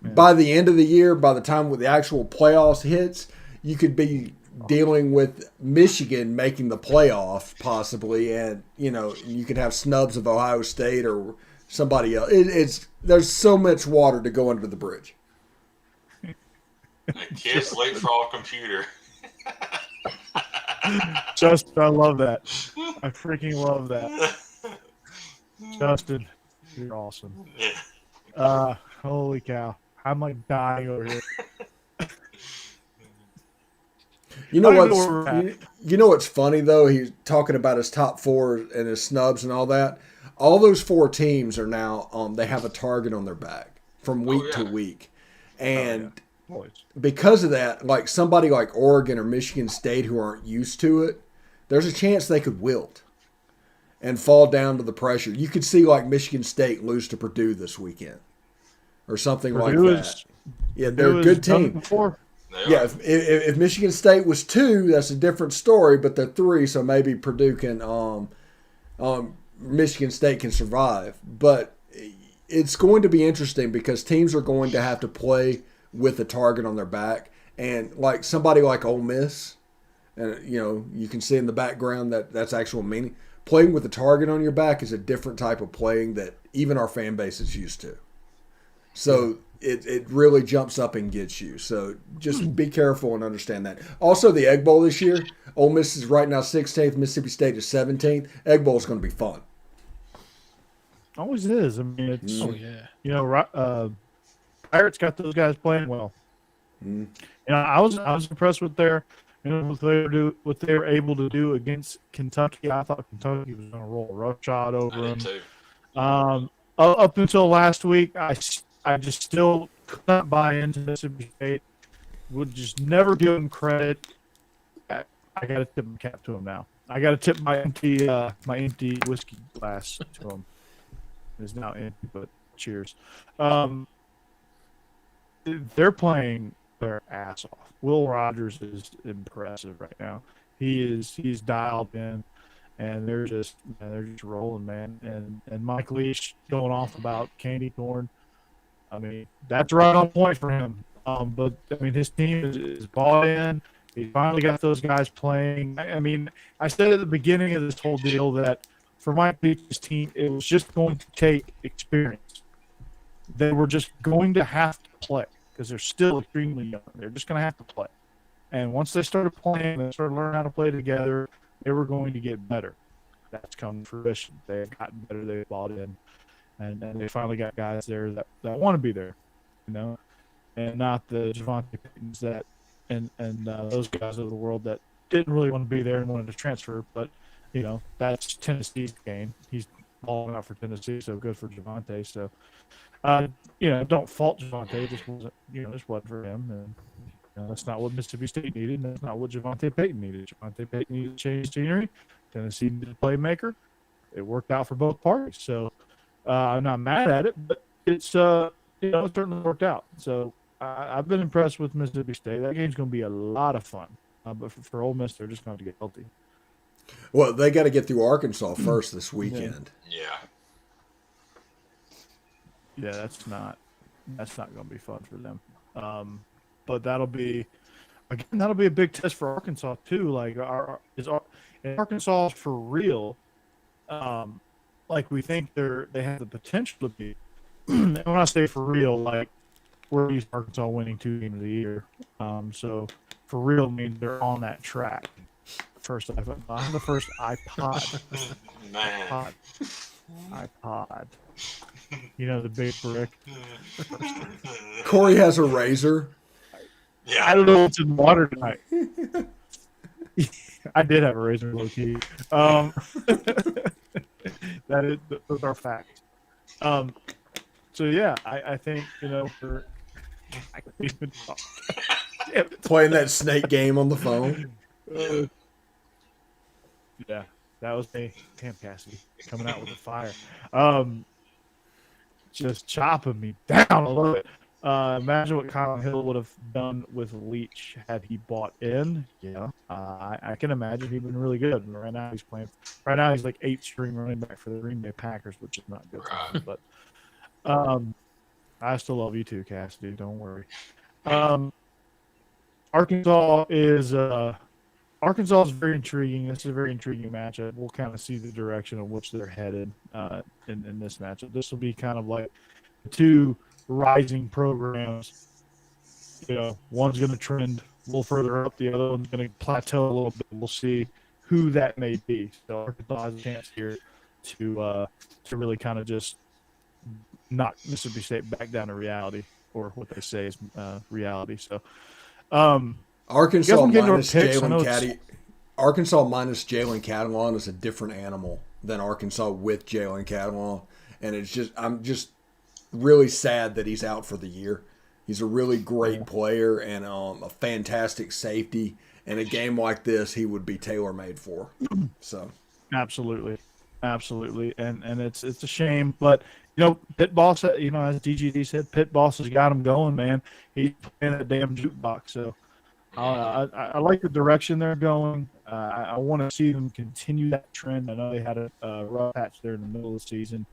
by the end of the year, by the time the actual playoffs hits, you could be dealing with Michigan making the playoff possibly, and you could have snubs of Ohio State or somebody else. There's so much water to go under the bridge. A kid's leapfrog computer. Justin, I love that. I freaking love that. Justin, you're awesome. Yeah. Holy cow. I'm like dying over here. You know what's funny though? He's talking about his top 4 and his snubs and all that. All those 4 teams are now they have a target on their back from week to week, and because of that, like somebody like Oregon or Michigan State who aren't used to it, there's a chance they could wilt and fall down to the pressure. You could see like Michigan State lose to Purdue this weekend or something like that. Yeah, they're a good team. Yeah, if Michigan State was 2, that's a different story, but they're 3, so maybe Purdue can Michigan State can survive. But it's going to be interesting because teams are going to have to play with a target on their back. And like somebody like Ole Miss, and you can see in the background that's actual meaning. Playing with a target on your back is a different type of playing that even our fan base is used to. So it really jumps up and gets you. So just be careful and understand that. Also, the Egg Bowl this year, Ole Miss is right now 16th, Mississippi State is 17th. Egg Bowl is going to be fun. Always is. I mean, it's Pirates got those guys playing well. I was impressed with what they were able to do against Kentucky. I thought Kentucky was going to roll roughshod over them. Up until last week, I just still could not buy into Mississippi State. Would just never give them credit. I got to tip my cap to them now. I got to tip my empty whiskey glass to them. It's now empty, but cheers. they're playing their ass off. Will Rogers is impressive right now. He's dialed in, and they're just rolling, man. And Mike Leach going off about candy corn. I mean, that's right on point for him. But I mean, his team is bought in. He finally got those guys playing. I mean, I said at the beginning of this whole deal that for Mike Leach's team, it was just going to take experience. They were just going to have to play because they're still extremely young. They're just going to have to play. And once they started playing, they started learning how to play together, they were going to get better. That's come to fruition. They've gotten better. They've bought in. And they finally got guys there that want to be there, you know, and not the Javonte Paytons that and those guys of the world that didn't really want to be there and wanted to transfer. But, you know, that's Tennessee's game. He's balling out for Tennessee, so good for Javonte. So, you know, don't fault Javonte. Just wasn't, you know, just wasn't for him. And you know, that's not what Mississippi State needed. And that's not what Javonte Payton needed. Javonte Payton needed to change scenery. Tennessee needed a playmaker. It worked out for both parties. So, I'm not mad at it, but it's you know, it certainly worked out. So I've been impressed with Mississippi State. That game's going to be a lot of fun. But for Ole Miss, they're just going to get healthy. Well, they got to get through Arkansas first this weekend. Yeah, that's not going to be fun for them. But that'll be a big test for Arkansas too. Like, is Arkansas for real? Like we think they have the potential to be. And when I say for real, like we're used to Arkansas winning 2 games of the year. So for real means they're on that track. First iPod. I have the first iPod. man. iPod. You know, the big brick. Corey has a razor. Yeah, I don't know what's in the water tonight. I did have a razor, low key. Those are facts. So yeah, I think, you know, I can't even talk. Playing that snake game on the phone. Yeah, that was me. Damn, Cassidy coming out with the fire. Just chopping me down. I love it. Imagine what Colin Hill would have done with Leach had he bought in. Yeah, I can imagine he'd been really good. And right now he's playing. Right now he's like 8th string running back for the Green Bay Packers, which is not good. For him, but I still love you too, Cassidy. Don't worry. Arkansas is very intriguing. This is a very intriguing matchup. We'll kind of see the direction of which they're headed in this matchup. This will be kind of like the two rising programs. You know, one's going to trend a little further up, the other one's going to plateau a little bit. We'll see who that may be. So Arkansas has a chance here to really kind of just knock Mississippi State back down to reality, or what they say is reality. So Arkansas minus Jalen Catalon is a different animal than Arkansas with Jalen Catalon, and I'm just really sad that he's out for the year. He's a really great player and a fantastic safety. In a game like this, he would be tailor-made for. So, absolutely, and it's a shame, but you know, Pit Boss, you know, as DGD said, Pit Boss has got him going, man. He's playing a damn jukebox. So, I like the direction they're going. I want to see them continue that trend. I know they had a rough patch there in the middle of the season.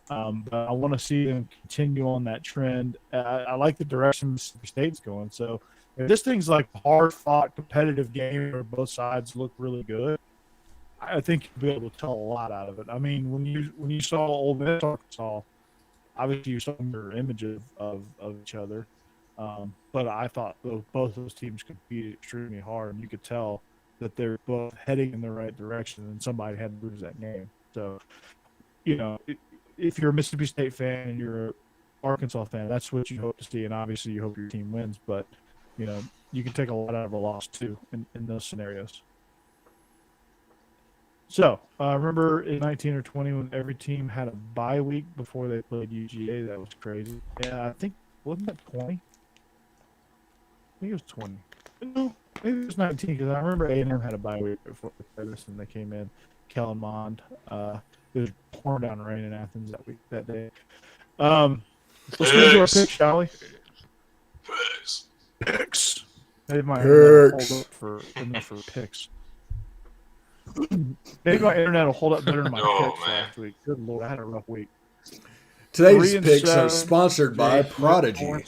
But I want to see them continue on that trend. I like the direction Mississippi State's going. So if this thing's like a hard-fought, competitive game where both sides look really good, I think you'll be able to tell a lot out of it. I mean, when you saw Ole Miss Arkansas, obviously you saw a mirror image of each other. But I thought both those teams competed extremely hard, and you could tell that they're both heading in the right direction, and somebody had to lose that game. So, you know, if you're a Mississippi State fan and you're an Arkansas fan, that's what you hope to see, and obviously you hope your team wins. But, you know, you can take a lot out of a loss, too, in those scenarios. So, remember in 19 or 20 when every team had a bye week before they played UGA? That was crazy. Yeah, I think, wasn't that 20? I think it was 20. No, maybe it was 19, because I remember A&M had a bye week before they played this, and they came in. Kellen Mond. It was pouring down rain in Athens that day. Let's move to our pick, shall we? Picks. Maybe my internet will hold up for picks. Maybe my internet will hold up better than my picks last week. Good Lord, I had a rough week. Today's picks are sponsored by Prodigy.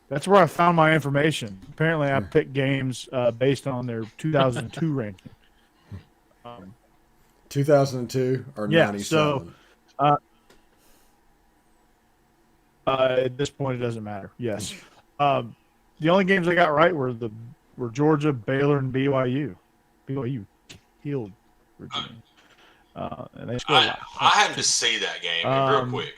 That's where I found my information. Apparently, I picked games based on their 2002 ranking. 2002 or 97? So at this point, it doesn't matter. Yes. The only games I got right were Georgia, Baylor, and BYU. BYU killed Virginia. And they scored a lot. I had to see that game real quick.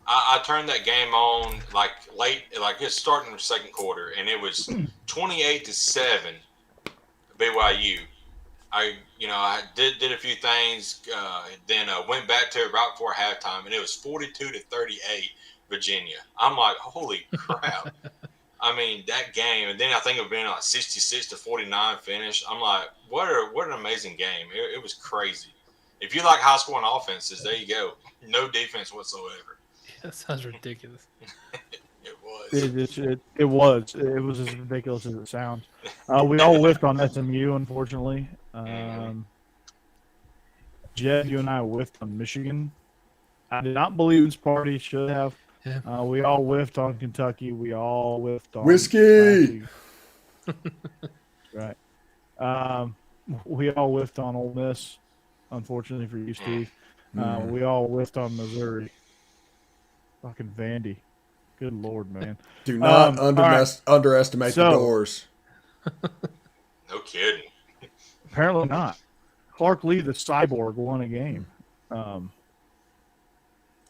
I turned that game on like late, like it's starting in the second quarter, and it was 28-7 BYU. I did a few things, then went back to it right before halftime, and it was 42-38 Virginia. I'm like, holy crap! I mean, that game, and then I think it would been like 66-49 finish. I'm like, what an amazing game! It was crazy. If you like high scoring offenses, there you go. No defense whatsoever. That sounds ridiculous. It was. It was. It was as ridiculous as it sounds. We all whiffed on SMU, unfortunately. Jed, you and I whiffed on Michigan. I did not believe this party should have. Yeah. We all whiffed on Kentucky. We all whiffed on whiskey. Right. We all whiffed on Ole Miss, unfortunately for you, Steve. We all whiffed on Missouri. Fucking Vandy. Good Lord, man. Do not underestimate the Doors. No kidding. Apparently not. Clark Lee, the cyborg, won a game. Well,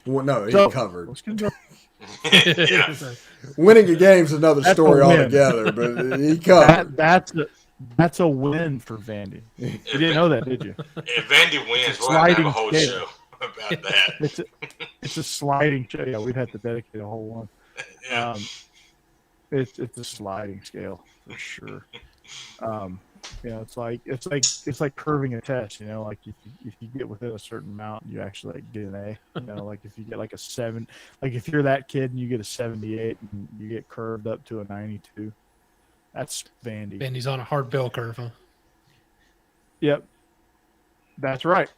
no, he covered. Yeah. Winning a game is another story altogether, but he covered. That's a win for Vandy. You didn't know that, did you? If Vandy wins, we'll have to have a whole show about that. It's a sliding scale. Yeah, we'd have to dedicate a whole one. Yeah. It's a sliding scale for sure. It's like curving a test. Like if you get within a certain amount, you actually get an A. Like if you get like a 7, like if you're that kid and you get a 78 and you get curved up to a 92, that's Vandy. Vandy's on a hard bell curve, huh? Yep, that's right.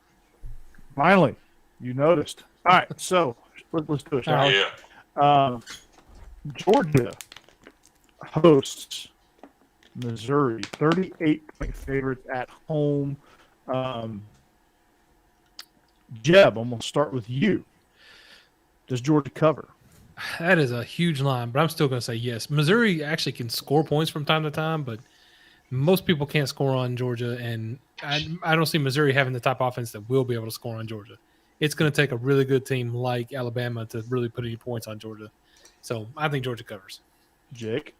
Finally, you noticed. All right, so let's do it, shall we? Yeah. Georgia hosts Missouri, 38-point favorites at home. Jeb, I'm going to start with you. Does Georgia cover? That is a huge line, but I'm still going to say yes. Missouri actually can score points from time to time, but most people can't score on Georgia, and I don't see Missouri having the type of offense that will be able to score on Georgia. It's going to take a really good team like Alabama to really put any points on Georgia. So I think Georgia covers. Jake?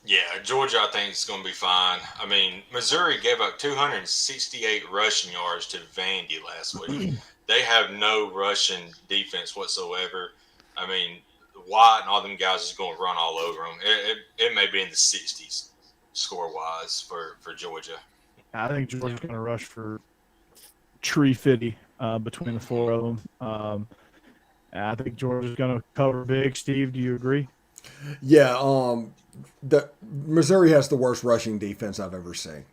Yeah, Georgia, I think it's going to be fine. I mean, Missouri gave up 268 rushing yards to Vandy last week. They have no rushing defense whatsoever. I mean, White and all them guys is going to run all over them. It may be in the 60s score-wise for Georgia. I think Georgia's going to rush for tree fitty between the four of them. I think Georgia's going to cover big. Steve, do you agree? Yeah, Missouri has the worst rushing defense I've ever seen.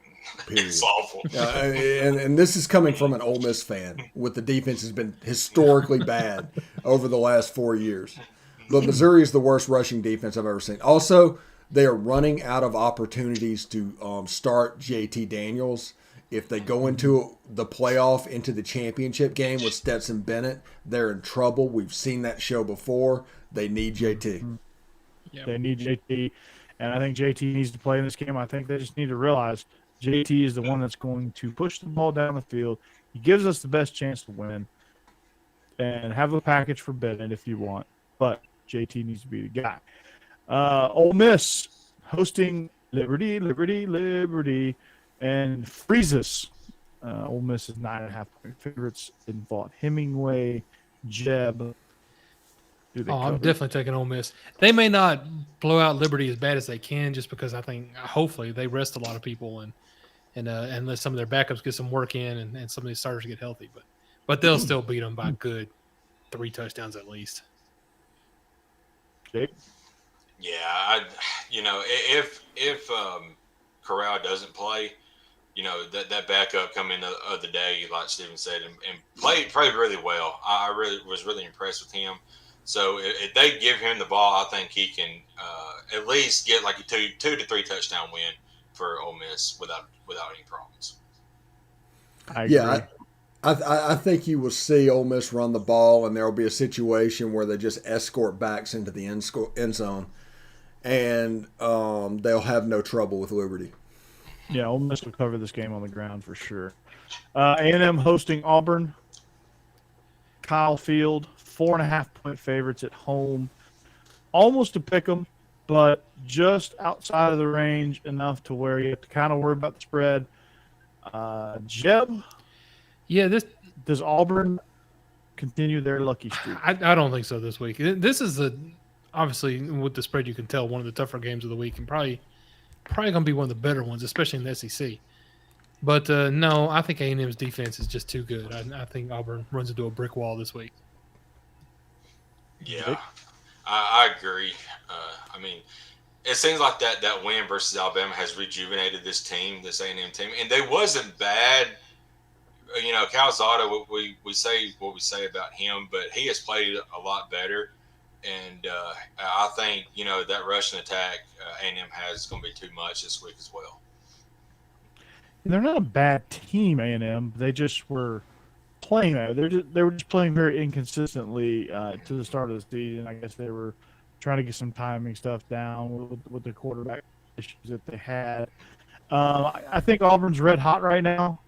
Period. It's awful. And this is coming from an Ole Miss fan, with the defense has been historically bad over the last 4 years. But Missouri is the worst rushing defense I've ever seen. Also, they are running out of opportunities to start JT Daniels. If they go into the playoff, into the championship game with Stetson Bennett, they're in trouble. We've seen that show before. They need JT. Yep. They need JT. And I think JT needs to play in this game. I think they just need to realize JT is the one that's going to push the ball down the field. He gives us the best chance to win. And have a package for Bennett if you want. But JT needs to be the guy. Ole Miss hosting Liberty, and freezes. Ole Miss is 9.5-point favorites in Vaught Hemingway. Jeb. I'm definitely taking Ole Miss. They may not blow out Liberty as bad as they can, just because I think hopefully they rest a lot of people and let some of their backups get some work in and some of these starters get healthy. But they'll still beat them by good 3 touchdowns at least. shape. Yeah, if Corral doesn't play, that backup come in the other day, like Steven said, and played really well. I really was really impressed with him. So if they give him the ball, I think he can at least get like a two to three touchdown win for Ole Miss without any problems. I agree. I think you will see Ole Miss run the ball, and there will be a situation where they just escort backs into the end zone, and they'll have no trouble with Liberty. Yeah, Ole Miss will cover this game on the ground for sure. A&M hosting Auburn. Kyle Field, 4.5-point favorites at home. Almost a pick 'em, but just outside of the range enough to where you have to kind of worry about the spread. Jeb? Yeah, does Auburn continue their lucky streak? I don't think so this week. This is obviously with the spread you can tell one of the tougher games of the week and probably going to be one of the better ones, especially in the SEC. But no, I think A&M's defense is just too good. I think Auburn runs into a brick wall this week. Yeah, I agree. I mean, it seems like that win versus Alabama has rejuvenated this team, this A&M team, and they wasn't bad. Calzada, we say what we say about him, but he has played a lot better. And I think, that rushing attack A&M has going to be too much this week as well. They're not a bad team, A&M. They just were playing. They were just playing very inconsistently to the start of the season. I guess they were trying to get some timing stuff down with the quarterback issues that they had. I think Auburn's red hot right now.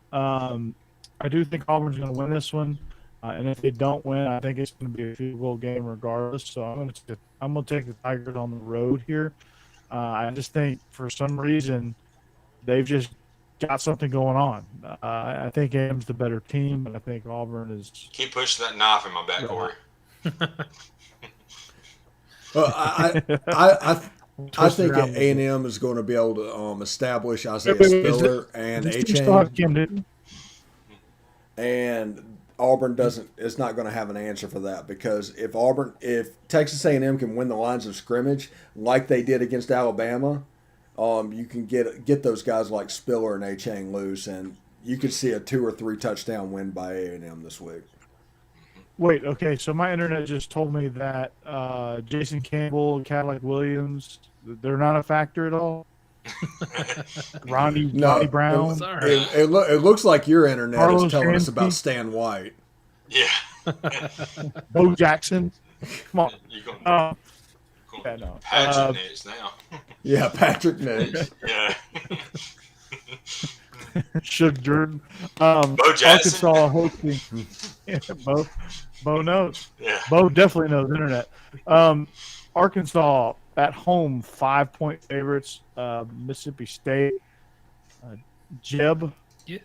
I do think Auburn's going to win this one. And if they don't win, I think it's going to be a field goal game regardless. So I'm going to take the Tigers on the road here. I just think for some reason they've just got something going on. I think A&M's the better team, but I think Auburn is. Keep pushing that knife in my back, Corey. I think A&M is going to be able to establish Isaiah Spiller and A-Chain. And Auburn is not going to have an answer for that, because if Texas A&M can win the lines of scrimmage like they did against Alabama, you can get those guys like Spiller and A-Chain loose, and you could see a 2 or 3 touchdown win by A&M this week. Wait, okay, so my internet just told me that Jason Campbell, Cadillac Williams, they're not a factor at all. Ronnie Brown. It looks like your internet Carlos is telling us Hansky. about Stan White. Yeah. Bo Jackson. Come on. Yeah, no. Patrick Nix now. Yeah, Patrick Nix. Yeah. Suge Jordan. Bo Jackson. Arkansas hosting. Yeah, Bo knows. Yeah. Bo definitely knows internet. Arkansas at home, 5-point favorites. Mississippi State. Jeb. Yeah.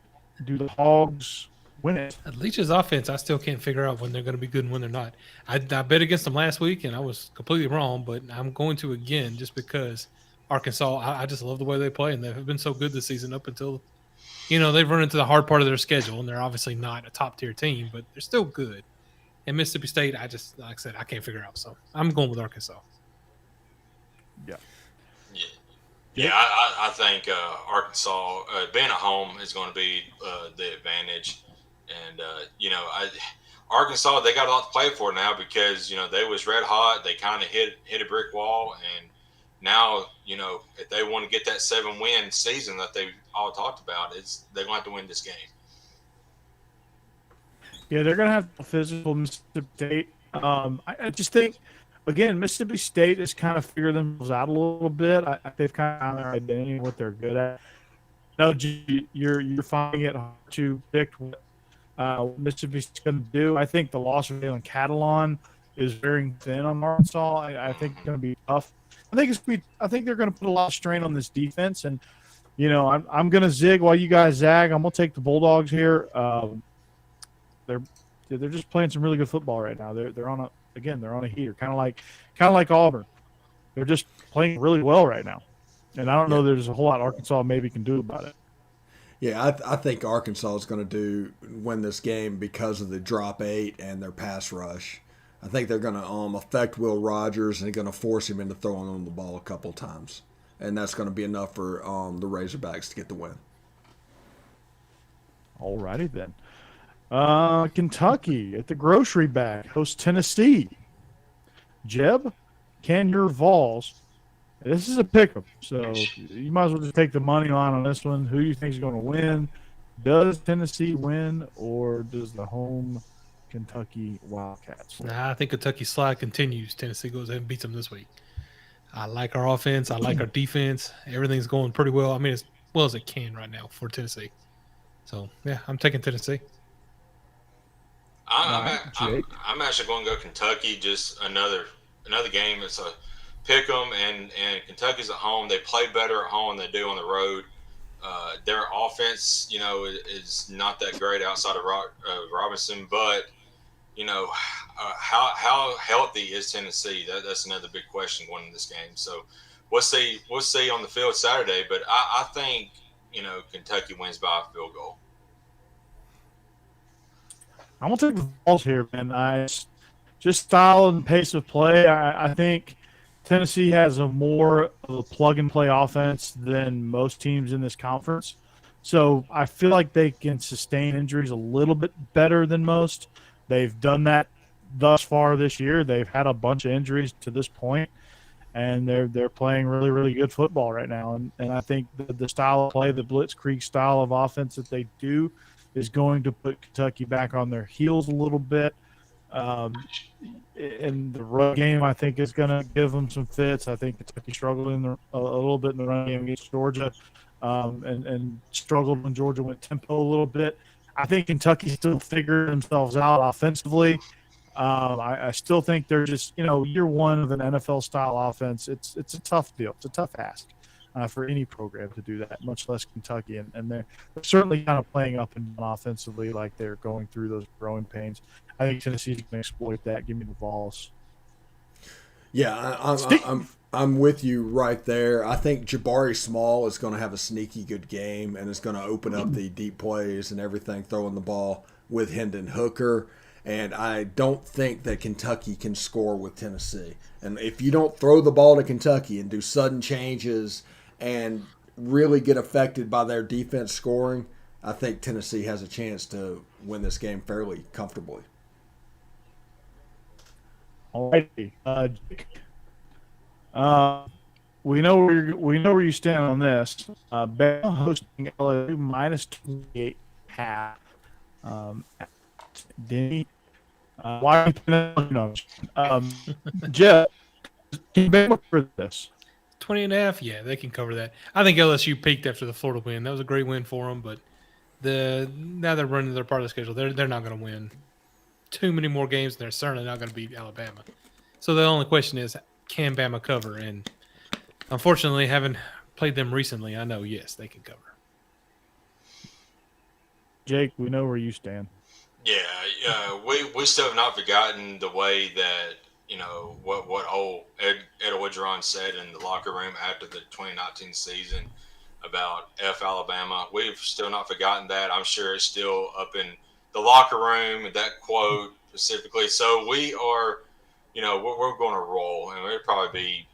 Do the Hogs win it? Leach's offense, I still can't figure out when they're going to be good and when they're not. I bet against them last week, and I was completely wrong, but I'm going to again just because Arkansas, I just love the way they play, and they've been so good this season up until, they've run into the hard part of their schedule, and they're obviously not a top-tier team, but they're still good. And Mississippi State, like I said, I can't figure out. So I'm going with Arkansas. Yeah, I think Arkansas being at home is going to be the advantage, and Arkansas, they got a lot to play for now because they was red hot. They kind of hit a brick wall, and now if they want to get that 7-win season that they all talked about, they're going to have to win this game. Yeah, they're going to have a physical Mississippi State. I just think. Again, Mississippi State has kind of figured themselves out a little bit. They've kind of found their identity and what they're good at. No, you're finding it hard to predict what Mississippi State's going to do. I think the loss of Jalen Catalon is very thin on Arkansas. I think it's going to be tough. I think they're going to put a lot of strain on this defense, and I'm going to zig while you guys zag. I'm going to take the Bulldogs here. They're just playing some really good football right now. They're on a heater, kind of like Auburn. They're just playing really well right now, and I don't know there's a whole lot Arkansas maybe can do about it. Yeah, I think Arkansas is going to win this game because of the drop 8 and their pass rush. I think they're going to affect Will Rogers and they're going to force him into throwing on the ball a couple of times. And that's going to be enough for the Razorbacks to get the win. All righty then. Kentucky at the grocery bag hosts Tennessee. Jeb, can your Vols? This is a pick'em, so you might as well just take the money line on this one. Who do you think is going to win? Does Tennessee win, or does the home Kentucky Wildcats win? Nah, I think Kentucky's slide continues. Tennessee goes ahead and beats them this week. I like our offense. I like our defense. Everything's going pretty well. I mean, as well as it can right now for Tennessee. So, yeah, I'm taking Tennessee. I'm actually going to go Kentucky. Just another game. It's a pick 'em, and Kentucky's at home. They play better at home than they do on the road. Their offense, is not that great outside of Robinson, but how healthy is Tennessee? That's another big question going into this game. So we'll see on the field Saturday, but I think Kentucky wins by a field goal. I'm going to take the Vols here, man. Just style and pace of play. I think Tennessee has a more of a plug-and-play offense than most teams in this conference. So I feel like they can sustain injuries a little bit better than most. They've done that thus far this year. They've had a bunch of injuries to this point, and they're playing really, really good football right now. And I think the style of play, the blitzkrieg style of offense that they do, is going to put Kentucky back on their heels a little bit. In the run game, I think is going to give them some fits. I think Kentucky struggled a little bit in the run game against Georgia, and struggled when Georgia went tempo a little bit. I think Kentucky still figured themselves out offensively. I still think they're just, year one of an NFL-style offense. It's a tough deal. It's a tough ask for any program to do that, much less Kentucky. And they're certainly kind of playing up and down offensively, like they're going through those growing pains. I think Tennessee's going to exploit that. Give me the Vols. Yeah, I'm with you right there. I think Jabari Small is going to have a sneaky good game and is going to open up the deep plays and everything, throwing the ball with Hendon Hooker. And I don't think that Kentucky can score with Tennessee. And if you don't throw the ball to Kentucky and do sudden changes and really get affected by their defense scoring, I think Tennessee has a chance to win this game fairly comfortably. All righty. We know where you stand on this. Bama hosting LSU minus 28 half. Denny, why? Jeff, can you Bama for this? 20.5, yeah, they can cover that. I think LSU peaked after the Florida win. That was a great win for them, but now they're running their part of the schedule. They're not going to win too many more games, and they're certainly not going to beat Alabama. So the only question is, can Bama cover? And unfortunately, having played them recently, I know, yes, they can cover. Jake, we know where you stand. Yeah, we still have not forgotten the way that, what old Ed Orgeron said in the locker room after the 2019 season about F Alabama. We've still not forgotten that. I'm sure it's still up in the locker room, that quote specifically. So we are, we're going to roll, and it'll probably be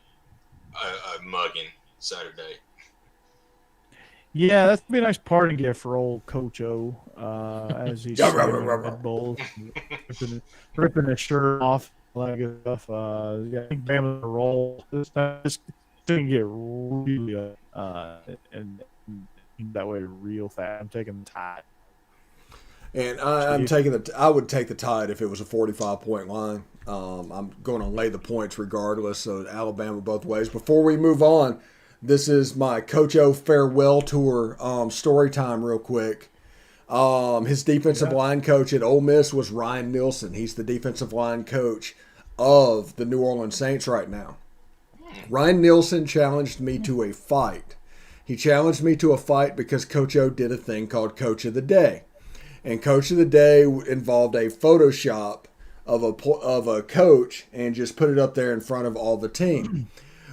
a mugging Saturday. Yeah, that's be a nice party gift for old Coach O, as he's Red Bulls, ripping his shirt off, all that good stuff. I think Bama's a roll. This thing get really and that way real fast. I'm taking the Tide. And I would take the Tide if it was a 45-point line. I'm going to lay the points regardless. So Alabama both ways. Before we move on, this is my Coach O farewell tour story time real quick. His defensive line coach at Ole Miss was Ryan Nielsen. He's the defensive line coach of the New Orleans Saints right now. Ryan Nielsen challenged me to a fight. He challenged me to a fight because Coach O did a thing called Coach of the Day. And Coach of the Day involved a Photoshop of a coach and just put it up there in front of all the team.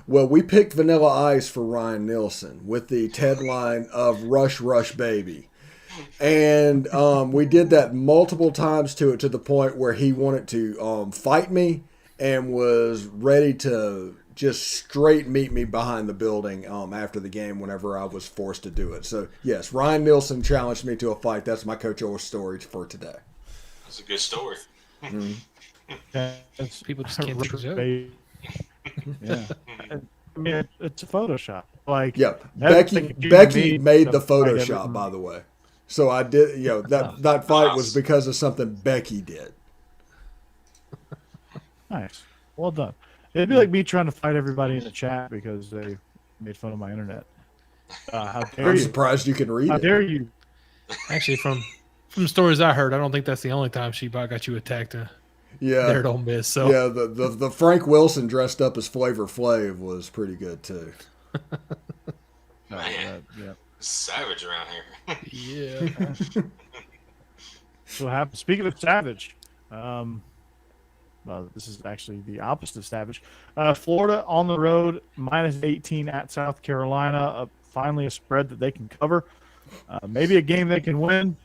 Well, we picked Vanilla Ice for Ryan Nielsen with the headline of Rush, Rush, Baby. And we did that multiple times to the point where he wanted to fight me and was ready to just straight meet me behind the building after the game whenever I was forced to do it. So, yes, Ryan Nielsen challenged me to a fight. That's my Coach Orr story for today. That's a good story. People just can't take a joke. Yeah. I mean, it's a Photoshop. Like, yeah, Becky made the Photoshop, by the way. So I did, that fight was because of something Becky did. Nice. Well done. It'd be like me trying to fight everybody in the chat because they made fun of my internet. How dare I'm you? surprised you can read How it. dare you? Actually, from stories I heard, I don't think that's the only time she got you attacked. There at Ole Miss. So yeah, the Frank Wilson dressed up as Flavor Flav was pretty good too. Man, savage around here. Yeah. So what happened? Speaking of savage, this is actually the opposite of savage. Florida on the road, -18 at South Carolina. Finally, a spread that they can cover. Maybe a game they can win.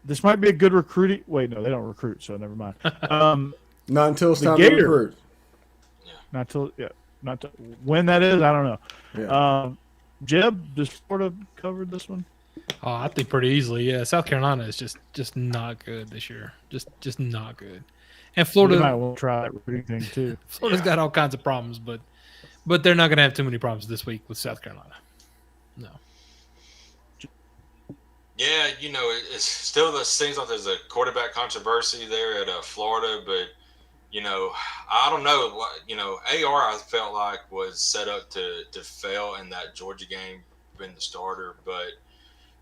This might be a good recruiting. Wait, no, they don't recruit, so never mind. Not until it's time to recruit. Not till when that is, I don't know. Yeah. Jeb, does Florida cover this one? Oh, I think pretty easily. Yeah, South Carolina is just not good this year. Just not good. And Florida might want to try that recruiting thing too. Florida's got all kinds of problems, but they're not going to have too many problems this week with South Carolina. No. Yeah, it still seems like there's a quarterback controversy there at Florida, but I don't know. AR I felt like was set up to fail in that Georgia game, being the starter, but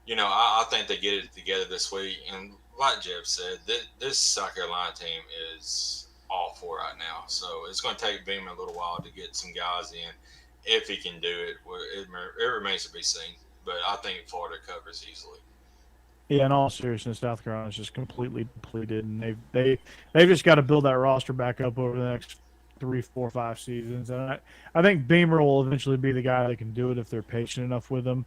I think they get it together this week. And like Jeb said, this South Carolina team is awful right now, so it's going to take Beam a little while to get some guys in. If he can do it, it remains to be seen. But I think Florida covers easily. Yeah, in all seriousness, South Carolina's just completely depleted, and they've just got to build that roster back up over the next 3, 4, 5 seasons. And I think Beamer will eventually be the guy that can do it if they're patient enough with him.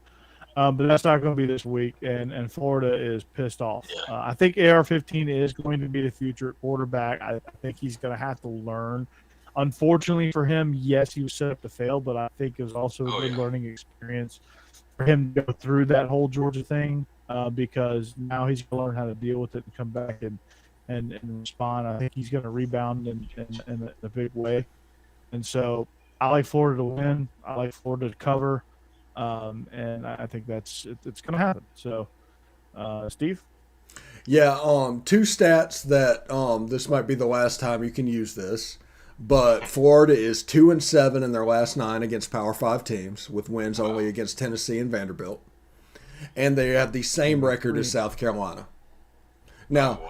But that's not going to be this week, and Florida is pissed off. I think AR-15 is going to be the future quarterback. I think he's going to have to learn. Unfortunately for him, yes, he was set up to fail, but I think it was also a good learning experience for him to go through that whole Georgia thing. Because now he's going to learn how to deal with it and come back and respond. I think he's going to rebound in a big way. And so I like Florida to win. I like Florida to cover. And I think it's going to happen. So, Steve? Yeah, 2 stats that this might be the last time you can use this. But Florida is 2-7 in their last 9 against Power 5 teams, with wins only against Tennessee and Vanderbilt. And they have the same record as South Carolina. Now,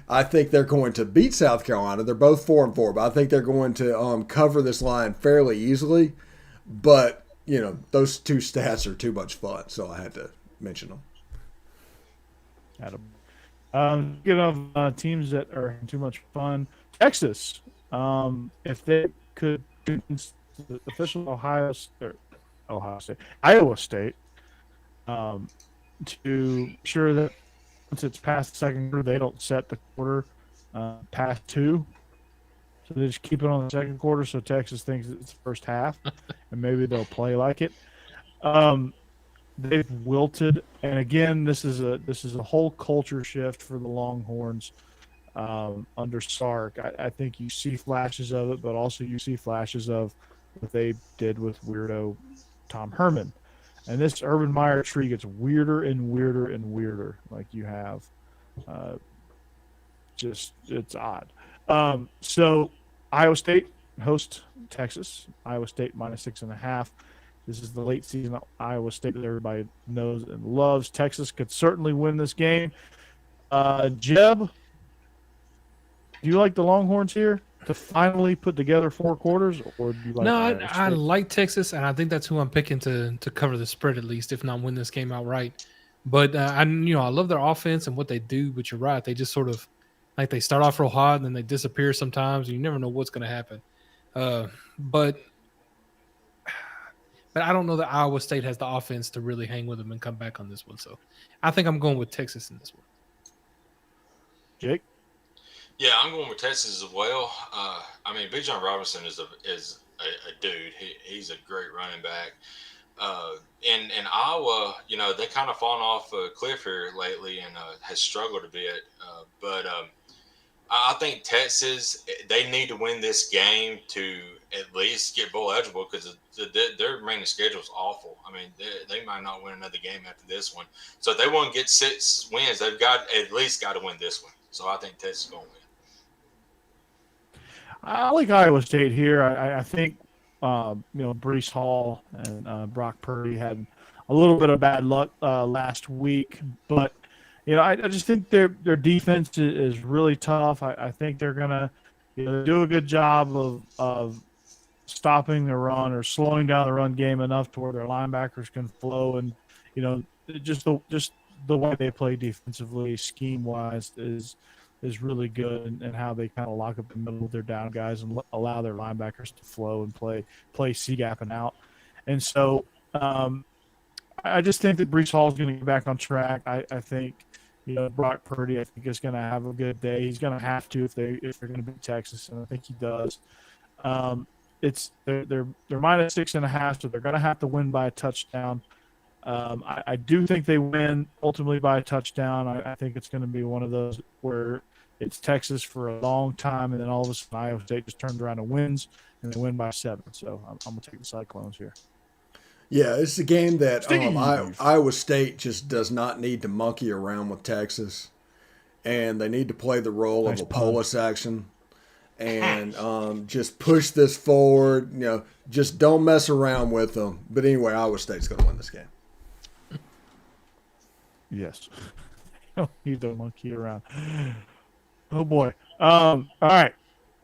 I think they're going to beat South Carolina. They're both 4-4, but I think they're going to cover this line fairly easily. But, those 2 stats are too much fun, so I had to mention them. Speaking of teams that are too much fun, Texas, if they could convince the official Iowa State, to ensure that once it's past the second quarter, they don't set the quarter past 2. So they just keep it on the second quarter so Texas thinks it's the first half, and maybe they'll play like it. They've wilted, and again, this is a whole culture shift for the Longhorns under Sark. I think you see flashes of it, but also you see flashes of what they did with weirdo Tom Herman. And this Urban Meyer tree gets weirder and weirder and weirder. Like you have, it's odd. So Iowa State host Texas. Iowa State -6.5. This is the late season Iowa State that everybody knows and loves. Texas could certainly win this game. Jeb, do you like the Longhorns here to finally put together 4 quarters, or do you like? No, I like Texas, and I think that's who I'm picking to cover the spread at least, if not win this game outright. But I love their offense and what they do. But you're right, they just sort of like they start off real hot and then they disappear sometimes. And you never know what's going to happen. But but I don't know that Iowa State has the offense to really hang with them and come back on this one. So I think I'm going with Texas in this one. Jake? Yeah, I'm going with Texas as well. I mean, Bijan Robinson is a dude. He's a great running back. In Iowa, they kind of fallen off a cliff here lately and has struggled a bit. But I think Texas, they need to win this game to at least get bowl eligible because their remaining schedule is awful. I mean, they might not win another game after this one. So if they want to get 6 wins, they've at least got to win this one. So I think Texas is going to win. I like Iowa State here. I think Breece Hall and Brock Purdy had a little bit of bad luck last week, but I just think their defense is really tough. I think they're gonna do a good job of stopping the run or slowing down the run game enough to where their linebackers can flow, and just the way they play defensively, scheme wise, is really good, and how they kind of lock up the middle of their down guys and allow their linebackers to flow and play C-gap and out. And so I just think that Breece Hall is going to get back on track. I think Brock Purdy, I think, is going to have a good day. He's going to have to if they're going to beat Texas, and I think he does. They're minus 6.5, so they're going to have to win by a touchdown. I do think they win ultimately by a touchdown. I think it's going to be one of those where it's Texas for a long time, and then all of a sudden Iowa State just turns around and wins, and they win by 7. So I'm going to take the Cyclones here. Yeah, it's a game that Iowa State just does not need to monkey around with Texas, and they need to play the role of a Polis action and just push this forward. Just don't mess around with them. But anyway, Iowa State's going to win this game. Yes. Don't need to monkey around. Oh, boy. All right.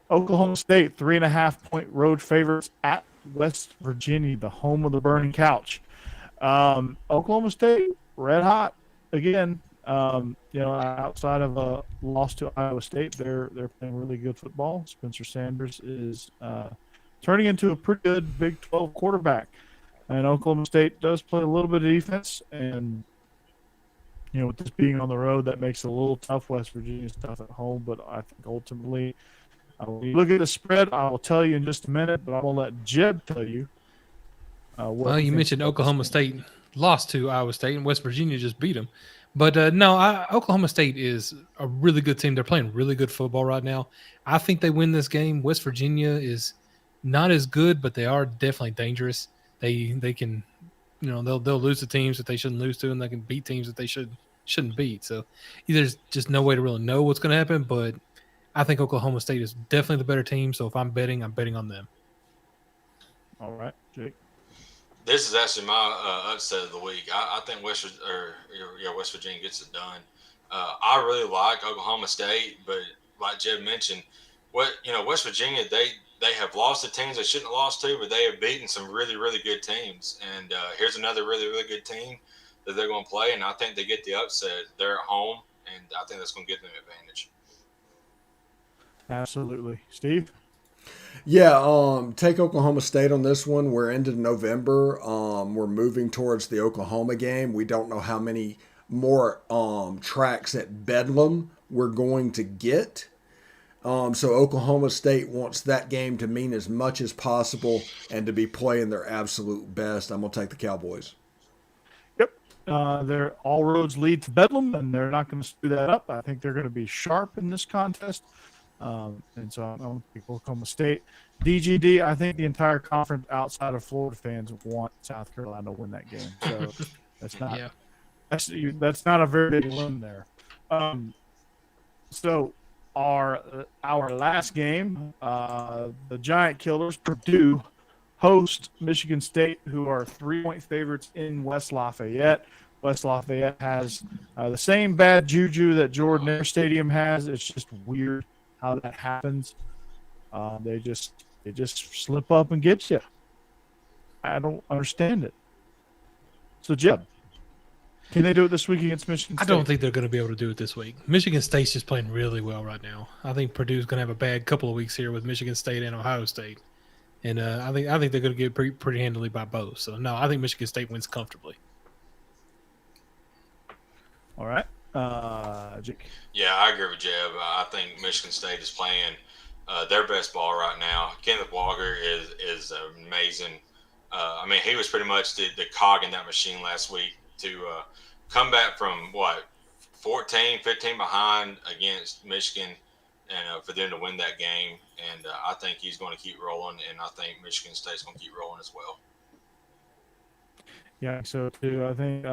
Oklahoma State, 3.5-point road favorites at West Virginia, the home of the burning couch. Oklahoma State, red hot again. Outside of a loss to Iowa State, they're playing really good football. Spencer Sanders is turning into a pretty good Big 12 quarterback. And Oklahoma State does play a little bit of defense, and with this being on the road, that makes it a little tough. West Virginia's tough at home, but I think ultimately, when you look at the spread, I will tell you in just a minute, but I'm going to let Jeb tell you. Well, you mentioned Oklahoma State lost to Iowa State, and West Virginia just beat them. But Oklahoma State is a really good team. They're playing really good football right now. I think they win this game. West Virginia is not as good, but they are definitely dangerous. They can, they'll lose to teams that they shouldn't lose to, and they can beat teams that they shouldn't beat. So there's just no way to really know what's going to happen. But I think Oklahoma State is definitely the better team. So if I'm betting on them. All right, Jake. This is actually my upset of the week. I think West Virginia gets it done. I really like Oklahoma State, but like Jeb mentioned, West Virginia, they have lost to teams they shouldn't have lost to, but they have beaten some really, really good teams. And here's another really, really good team that they're going to play, and I think they get the upset. They're at home, and I think that's going to give them an advantage. Absolutely. Steve? Yeah, take Oklahoma State on this one. We're into November. We're moving towards the Oklahoma game. We don't know how many more tracks at Bedlam we're going to get. So Oklahoma State wants that game to mean as much as possible and to be playing their absolute best. I'm going to take the Cowboys. Yep. They're all roads lead to Bedlam, and they're not going to screw that up. I think they're going to be sharp in this contest. And so I'm going to pick Oklahoma State. DGD, I think the entire conference outside of Florida fans want South Carolina to win that game. So that's not a very big win there. So our last game, the Giant Killers, Purdue, host Michigan State, who are 3-point favorites in West Lafayette. West Lafayette has the same bad juju that Jordan Air Stadium has. It's just weird how that happens. They just slip up and get you. I don't understand it. So, Jeb, can they do it this week against Michigan State? I don't think they're going to be able to do it this week. Michigan State's just playing really well right now. I think Purdue's going to have a bad couple of weeks here with Michigan State and Ohio State. And I think they're going to get pretty handily by both. So no, I think Michigan State wins comfortably. All right, Jake. Yeah, I agree with Jeb. I think Michigan State is playing their best ball right now. Kenneth Walker is amazing. I mean, he was pretty much the cog in that machine last week to come back from 14, 15 behind against Michigan, and for them to win that game. And I think he's going to keep rolling, and I think Michigan State's going to keep rolling as well. Yeah, so too. I think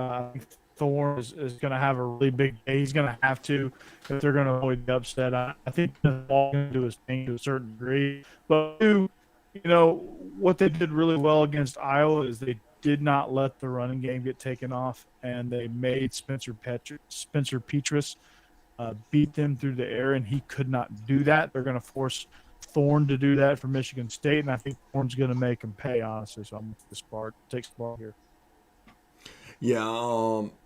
Thorne is going to have a really big day. He's going to have to if they're going to avoid the upset. I think the ball going to do his thing to a certain degree. But what they did really well against Iowa is they did not let the running game get taken off, and they made Spencer Petras beat them through the air, and he could not do that. They're going to force Thorne to do that for Michigan State, and I think Thorne's going to make him pay, honestly. So I'm with take Spark here. Yeah,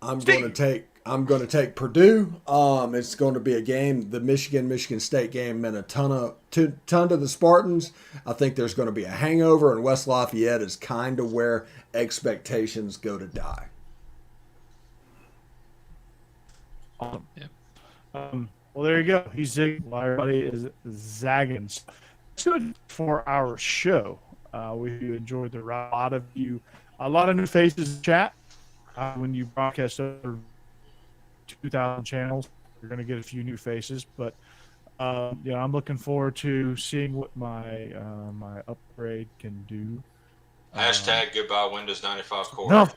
I'm going to take Purdue. It's going to be a game. The Michigan State game meant a ton to the Spartans. I think there's going to be a hangover, and West Lafayette is kind of where expectations go to die. Awesome. Yeah. Well, there you go. He's zigging while everybody is zagging. It's a 4-hour show. We enjoyed a lot of new faces in chat. When you broadcast over 2,000 channels, you're going to get a few new faces. But I'm looking forward to seeing what my upgrade can do. Hashtag goodbye Windows 95 Core. No.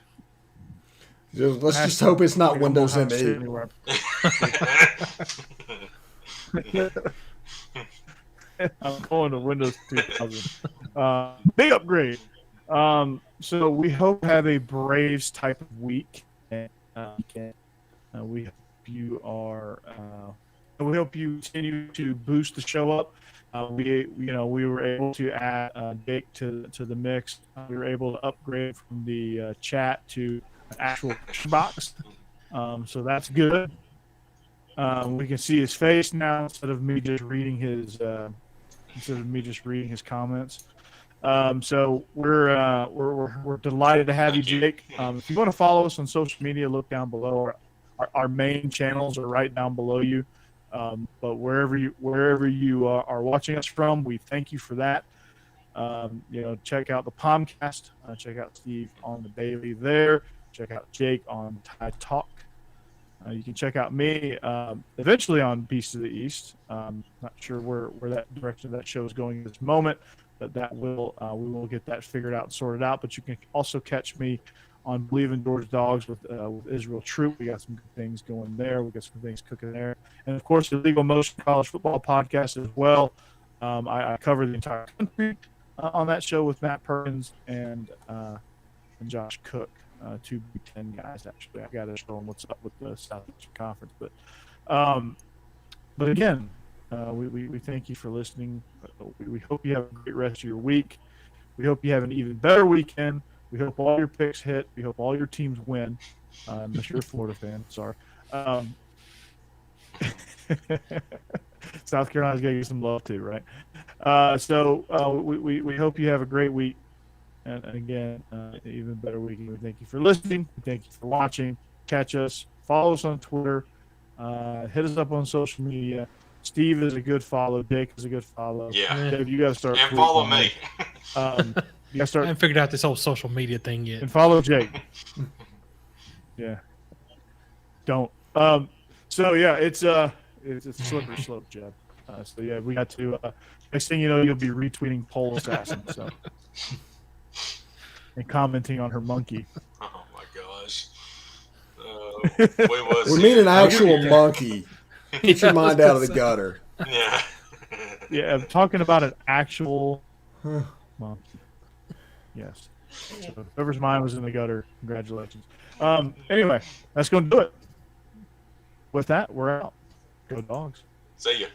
Let's just hope it's not Windows ME. I'm going to Windows 2000. Big upgrade. So we hope to have a Braves type of week. And, we hope you are. We hope you continue to boost the show up. We were able to add Jake to the mix. We were able to upgrade from the chat to an actual box. So that's good. We can see his face now instead of me just reading his comments. So we're delighted to have you, Jake. If you want to follow us on social media, look down below. Our main channels are right down below you. But wherever you are watching us from, we thank you for that. Check out the Palmcast. Check out Steve on the daily there. Check out Jake on Tide Talk. You can check out me eventually on Beast of the East. Not sure where that direction of that show is going at this moment, but that will we will get that figured out and sorted out. But you can also catch me on Believe in George Dogs with Israel Troop. We got some good things going there. We got some things cooking there, and of course the Legal Motion College Football Podcast as well. I cover the entire country on that show with Matt Perkins and Josh Cook. Two Big Ten guys, actually. I got to show them what's up with the Southeastern Conference. But again, we thank you for listening. We hope you have a great rest of your week. We hope you have an even better weekend. We hope all your picks hit. We hope all your teams win. Unless you're a Florida fan, sorry. South Carolina's got to get some love too, right? So we hope you have a great week. And again, even better weekend. We thank you for listening. We thank you for watching. Catch us. Follow us on Twitter. Hit us up on social media. Steve is a good follow. Jake is a good follow. Yeah. Dave, you got to start. And follow me. You got to start. I haven't figured out this whole social media thing yet. And follow Jake. Yeah. Don't. So yeah, it's a slippery slope, Jeb. So yeah, we got to. Next thing you know, you'll be retweeting Pole Assassin. So. And commenting on her monkey. Oh my gosh. We mean an actual monkey. Get your mind out of the gutter. Yeah. Yeah, I'm talking about an actual monkey. Yes. So whoever's mind was in the gutter, congratulations. Anyway, that's going to do it. With that, we're out. Go Dogs. See ya.